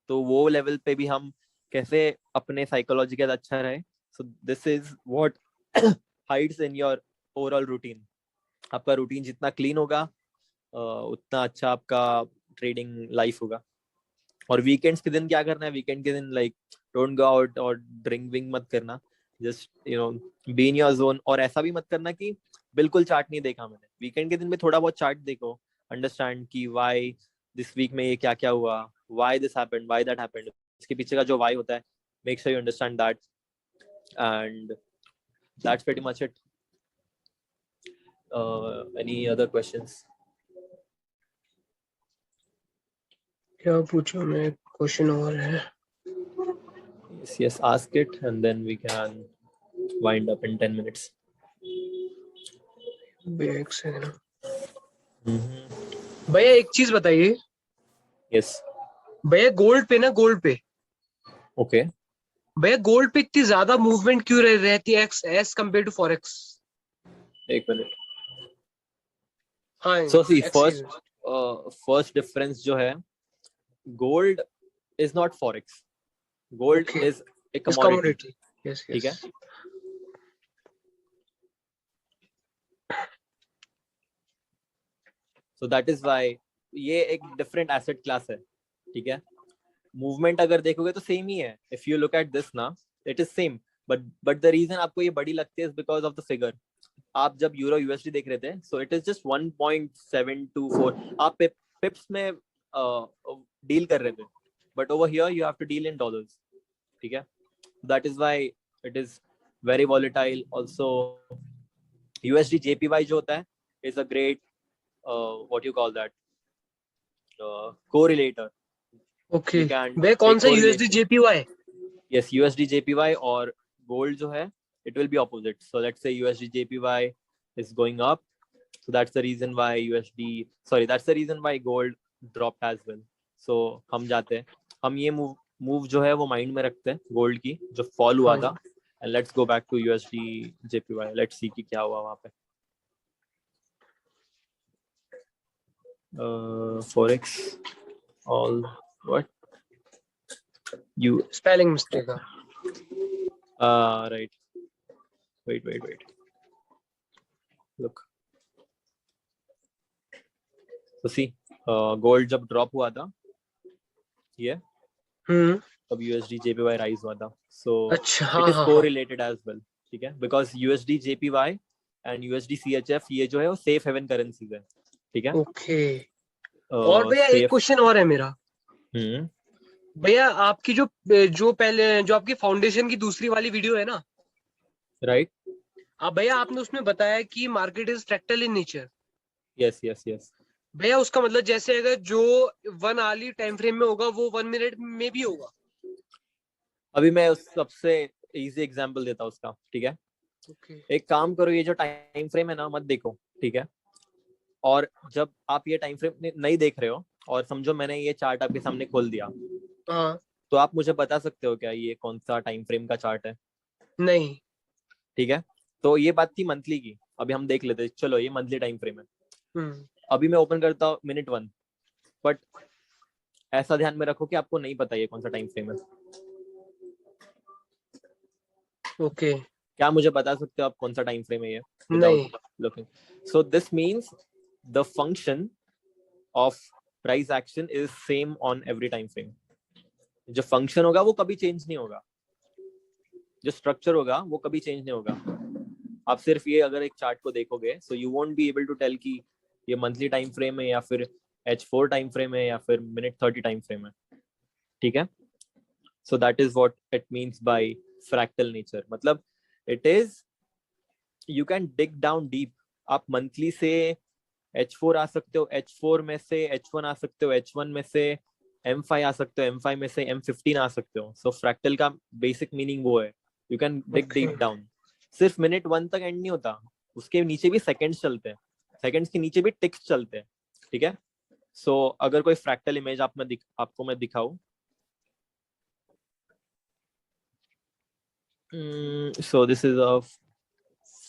तो वो लेवल पे भी हम कैसे अपने साइकोलॉजी के साथ अच्छा रहे. So this is what hides in your overall routine. आपका रूटीन जितना क्लीन होगा उतना अच्छा आपका ट्रेडिंग लाइफ होगा. और वीकेंड्स के दिन क्या करना है, वीकेंड के दिन लाइक डोंट गो आउट और ड्रिंक विंग मत करना. Just you know be in your zone. और ऐसा भी मत करना कि बिल्कुल चार्ट नहीं देखा मैंने. वीकेंड के दिन में थोड़ा बहुत चार्ट देखो, अंडरस्टैंड कि व्हाई दिस वीक में ये क्या क्या हुआ, why this happened, why that happened. इसके पीछे का जो व्हाई होता है, make sure you understand that. And that's pretty much it. Any other questions? क्या पूछो, मैं क्वेश्चन और है. Yes, ask it and then we can wind up in 10 minutes. एक सेकंड. भैया एक चीज बताइए. Yes. भैया गोल्ड पे ना, गोल्ड पे Okay. भैया गोल्ड पे इतनी ज्यादा मूवमेंट क्यों रहती है एज कम्पेयर टू फॉरेक्स? एक मिनट. हाँ So see, XC first difference जो है, gold is not forex. Gold Okay. is a is commodity. commodity. Yes, ठीक है? yes. So that is why ये एक different asset class है. ठीक है? Movement अगर देखोगे तो same ही है. If you look at this ना, it is same. But the reason आपको ये बड़ी लगती है is because of the figure. आप जब यूरो यूएसडी देख रहे थे, so it is just 1.724. आप पिप्स में डील कर रहे थे, but over here you have to deal in dollars. ठीक है? That is why it is very volatile. Also, USD JPY जो होता है is a great what you call that correlator. Okay. You can भैया कौन take सा correlation. USD JPY? Yes, USD JPY और gold जो है, it will be opposite. So let's say USD JPY is going up. So that's the reason why that's the reason why gold dropped as well. So हम जाते हैं, हम ये move जो है वो mind में रखते हैं gold की जो fall हुआ था, and let's go back to USD JPY. Let's see कि क्या हुआ वहाँ पे. Forex all what you Spelling mistake. right. Wait. Look. So see, gold जब drop हुआ था, ये तब USD JPY rise हुआ था. So अच्छा, it is correlated as well. ठीक है? Because USD JPY and USD CHF ये जो है वो safe haven currencies है. ठीक है? Okay. और भैया एक क्वेश्चन और है मेरा. भैया आपकी जो पहले जो आपकी फाउंडेशन की दूसरी वाली वीडियो है ना, राइट? आप भैया आपने उसमें बताया कि market is fractal in nature. Yes. भैया उसका मतलब जैसे अगर जो 1 आवर्ली टाइम फ्रेम में होगा वो 1 मिनट में भी होगा. अभी मैं उस सबसे इजी एग्जांपल देता हूँ उसका. ठीक है? एक काम करो, ये जो टाइम फ्रेम है ना मत देखो. ठीक है? और जब आप ये टाइम फ्रेम नहीं देख रहे हो और समझो मैंने ये चार्ट आपके सामने खोल दिया, तो आप मुझे बता सकते हो क्या ये कौन सा टाइम फ्रेम का चार्ट है? नहीं. ठीक है? तो ये बात थी मंथली की. अभी हम देख लेते हैं. चलो ये मंथली टाइम फ्रेम है. अभी मैं ओपन करता हूँ मिनट 1, बट ऐसा ध्यान में रखो कि आपको नहीं पता ये कौन सा टाइम फ्रेम है. ओके. क्या मुझे बता सकते हो आप कौन सा टाइम फ्रेम है ये? नहीं. Looking. So this means the function of price action is same on every time frame. जो फंक्शन होगा वो कभी चेंज नहीं होगा, जो स्ट्रक्चर होगा वो कभी चेंज नहीं होगा. आप सिर्फ ये अगर एक चार्ट को देखोगे, so you won't be able to tell कि ये मंथली टाइम फ्रेम है या फिर H4 टाइम फ्रेम है या फिर मिनट 30 टाइम फ्रेम है. ठीक है? So that is what it means by fractal nature. मतलब it is you can dig down deep. आप मंथली से H4 आ सकते हो, H4 में से H1 आ सकते हो, H1 में से M5 आ सकते हो, M5 में से M15 आ सकते हो. सो फ्रैक्टल का बेसिक मीनिंग वो है, you can dig deep down. सिर्फ मिनट 1 तक एंड नहीं होता, उसके नीचे भी सेकंड्स चलते हैं, सेकंड्स के नीचे भी टिक्स चलते हैं. ठीक है? सो अगर कोई फ्रैक्टल इमेज आपको मैं दिखाऊं, so this is a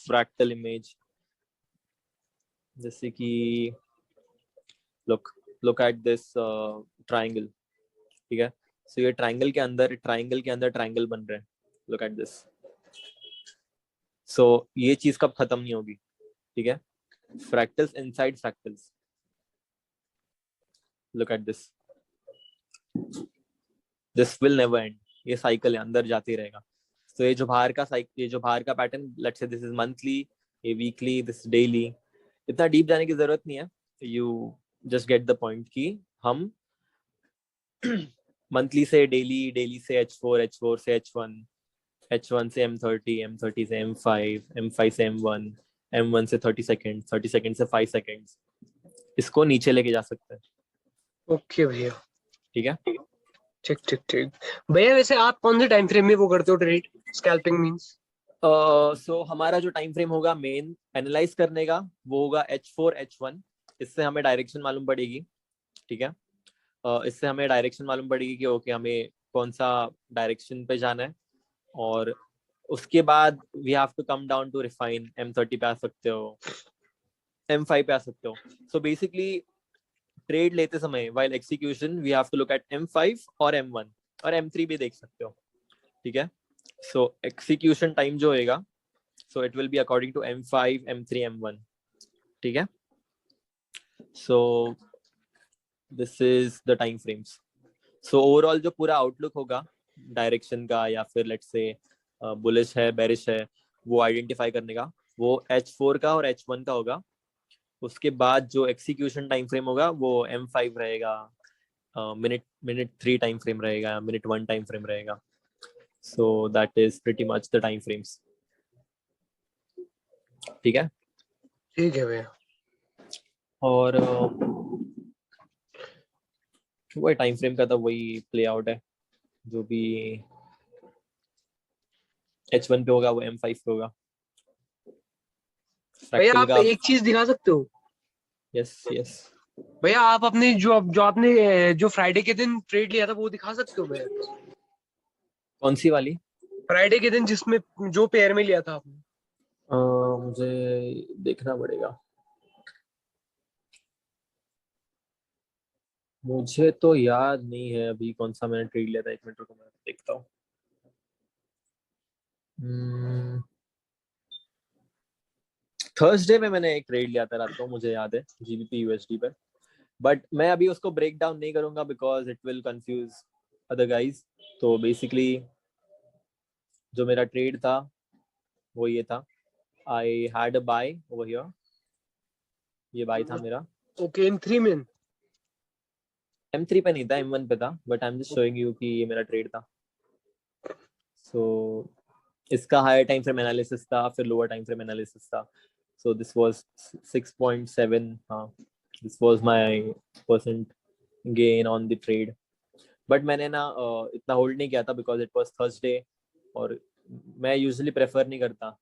fractal image. जैसे कि look at this triangle. ठीक है? so ये ट्रायंगल के अंदर ट्रायंगल बन रहे हैं. look at this. so ये चीज कब खत्म नहीं होगी. ठीक है? fractals inside fractals. look at this. this will never end. ये साइकिल है, अंदर जाती रहेगा. तो ये जो बाहर का pattern, let's say this is monthly, ये वीकली, दिस डेली. इतना डीप जाने की जरूरत नहीं है. You just get the point कि हम मंथली से डेली से H4 से H1 से M30 से M5 से M1 से 30 सेकंड से 5 सेकंड्स, इसको नीचे लेके जा सकते हैं. ओके भैया. ठीक है? ठीक. भैया वैसे आप कौन से टाइम फ्रेम में वो करते हो ट्रेड? स्कैल्पिंग मींस सो हमारा जो टाइम फ्रेम होगा मेन एनालाइज करने का, वो होगा H4 H1. इससे हमें डायरेक्शन मालूम पड़ेगी. ठीक है? इससे हमें डायरेक्शन मालूम पड़ेगी कि ओके हमें कौन सा डायरेक्शन पे जाना है. और उसके बाद we have to come down to refine. M30 पे आ सकते हो, M5 पे आ सकते हो. So basically ट्रेड लेते समय while execution we have to look at M5 और M1 और M3 भी देख सकते हो. ठीक है. So execution time जो होएगा, so it will be according to M5, M3, M1. ठीक है. So this is the time frames. So overall जो पूरा आउटलुक होगा डायरेक्शन का या फिर लेट्स से बुलिश है बेरिश है वो आइडेंटिफाई करने का, वो H4 का और H1 का होगा. उसके बाद जो एक्सिक्यूशन टाइम फ्रेम होगा वो M5 रहेगा, मिनट 3 टाइम फ्रेम रहेगा, मिनट 1 टाइम फ्रेम रहेगा. सो that is pretty much the time frames. ठीक है. ठीक है भैया. और वही टाइम फ्रेम का तो वही प्ले आउट है, जो भी H1 पे होगा वो M5 पे होगा. भैया आप एक चीज दिखा सकते हो? Yes yes. भैया आप अपने जो आपने जो फ्राइडे के दिन ट्रेड लिया था वो दिखा सकते हो भैया? कौन सी वाली? फ्राइडे के दिन जिसमें जो पेयर में लिया था आपने. मुझे देखना पड़ेगा. मुझे तो याद नहीं है अभी कौन सा मैंने ट्रेड लिया था. 1 मिनट रुको मैं देखता हूँ. थर्सडे में मैंने एक ट्रेड लिया था रात को, मुझे याद है, GBP USD पे. बट मैं अभी उसको ब्रेक डाउन नहीं करूंगा because it will confuse other guys. तो बेसिकली जो मेरा ट्रेड था वो ये था. I had a buy over here. ये बाय था मेरा. ओके. M3 में? M3 पे नहीं था, M1 पे था. But I am just showing you कि ये मेरा ट्रेड था. सो इसका हायर टाइम फ्रेम एनालिसिस था, फिर लोअर टाइम फ्रेम एनालिसिस था. So this was 6.7. हाँ, this was my percent gain on the trade. But मैंने ना इतना होल्ड नहीं किया था बिकॉज इट वाज थर्सडे और मैं यूजुअली प्रेफर नहीं करता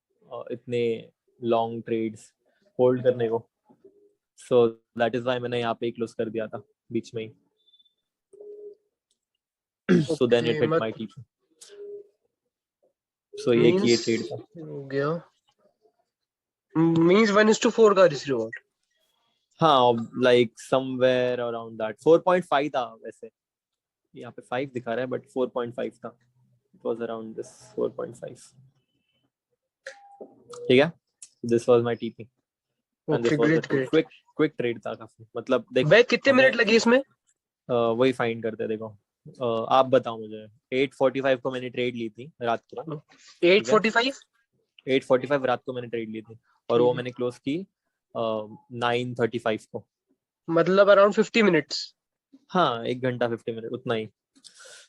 इतने लॉन्ग ट्रेड्स होल्ड करने को. सो दैट इज व्हाई मैंने यहाँ पे क्लोज कर दिया था बीच में ही. So then it hit my TP. So ये ट्रेड था. हो गया. मींस 1:4 का रिस्क रिवॉर्ड. हाँ, लाइक समवेयर अराउंड दैट. 4.5 था वैसे. यहाँ पे 5 दिखा रहा है बट 4.5 था. It was around this 4.5. ठीक है. This was my TP. Okay, great great. Quick trade था काफी. मतलब देख भाई कितने मिनट लगे इसमें? वही फाइंड करते हैं. देखो आप बताओ मुझे. 8:45 को मैंने ट्रेड ली थी रात को. 8:45 रात को मैंने ट्रेड ली थी और वो मैंने क्लोज की 9:35 को. मतलब अराउंड 50 मिनट्स. हाँ, 1 घंटा 50 मिनट उतना ही.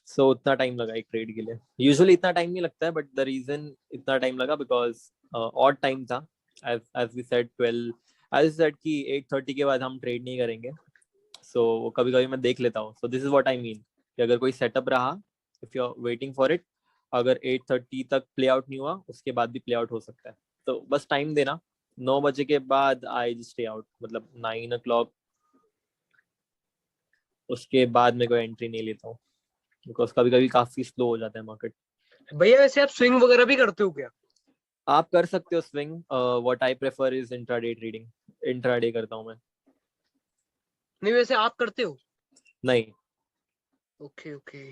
सो उतना टाइम लगा एक ट्रेड के लिए. यूजुअली इतना टाइम नहीं लगता है बट द रीजन इतना टाइम लगा बिकॉज ऑड टाइम था. as we said 12 as we said कि 8:30 के बाद हम ट्रेड नहीं करेंगे. सो कभी कभी मैं देख लेता हूँ. So this is what I mean कि अगर कोई सेटअप रहा, if you are waiting for it, अगर 8:30 तक प्ले आउट नहीं हुआ उसके बाद भी प्ले आउट हो सकता है. तो बस टाइम देना. 9 बजे के बाद आई जस्ट स्टे आउट. मतलब 9 o'clock उसके बाद मैं कोई एंट्री नहीं लेता हूँ बिकॉज कभी कभी काफी स्लो हो जाता है मार्केट. भैया वैसे आप स्विंग वगैरह भी करते हो क्या? आप कर सकते हो swing. What I prefer is intraday trading. Intraday करता हूँ मैं. नहीं, वैसे आप करते हो? नहीं. Okay okay.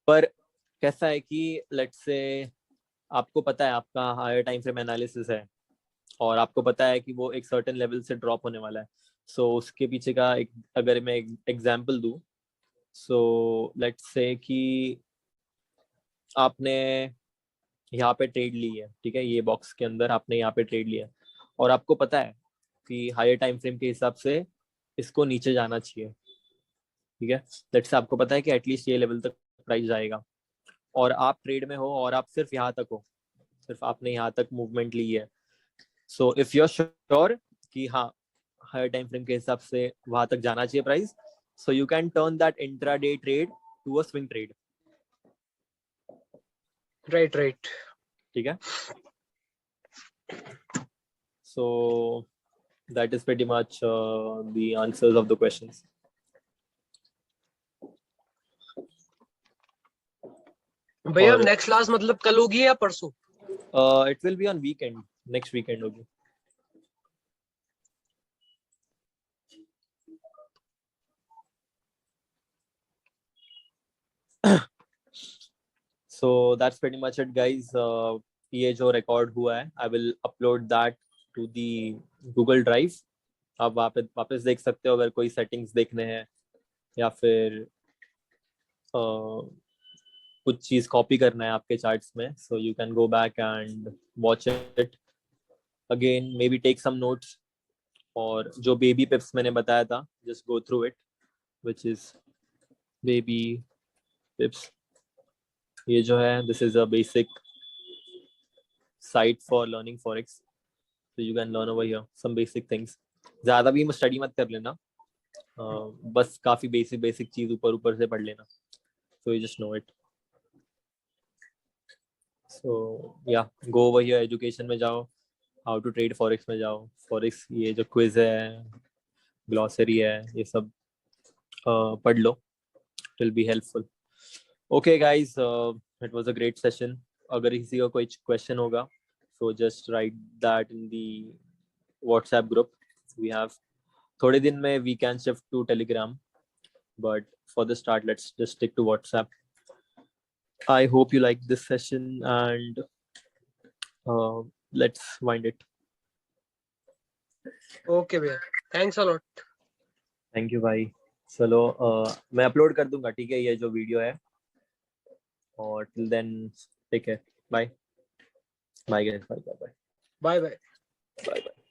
पर कैसा है कि लेट्स से आपको पता है आपका हायर टाइम फ्रेम एनालिसिस है और आपको पता है कि वो एक सर्टेन लेवल से ड्रॉप होने वाला है. सो उसके पीछे का एक अगर मैं एग्जांपल दूं, सो लेट्स से कि आपने यहाँ पे ट्रेड ली है. ठीक है, ये बॉक्स के अंदर आपने यहाँ पे ट्रेड लिया और आपको पता है कि हायर टाइम फ्रेम के हिसाब से इसको नीचे जाना चाहिए. ठीक है, लेट्स से आपको पता है कि एटलीस्ट ये लेवल तक प्राइस जाएगा और आप ट्रेड में हो और आप सिर्फ यहाँ तक हो, सिर्फ आपने यहाँ तक मूवमेंट ली है. So if you are sure कि हाँ हायर टाइम फ्रेम के हिसाब से वहां तक जाना चाहिए price, so you can turn that intraday trade to a swing trade. Right right. ठीक है. So that is pretty much the answers of the questions. भैया नेक्स्ट क्लास मतलब कल होगी या परसों? It will be on weekend, next weekend होगी. So that's pretty much it, guys. ये जो record हुआ है, I will upload that to the Google Drive. आप वापस देख सकते हो अगर कोई settings देखने हैं या फिर कुछ चीज कॉपी करना है आपके चार्ट्स में, so you can go back and watch it again, maybe take some notes. और जो baby pips मैंने बताया था, just go through it, which is baby pips. ये जो है, this is a basic site for learning forex, so you can learn over here some basic things. ज्यादा भी स्टडी मत कर लेना, बस काफी बेसिक चीज ऊपर से पढ़ लेना, so you just know it. So yeah, go over here, education में जाओ, how to trade forex में जाओ, forex ये जो quiz है, glossary है, ये सब पढ़ लो, it will be helpful. Okay guys, it was a great session. अगर किसी का कोई question होगा, so just write that in the WhatsApp group we have. थोड़े दिन में we can shift to Telegram, but for the start let's just stick to WhatsApp. I hope you like this session and let's wind it. Okay भैया, thanks a lot. Thank you भाई. चलो मैं upload कर दूंगा, ठीक है, ये जो वीडियो है, और till then take care. Bye. Bye guys. Bye. Bye bye. Bye.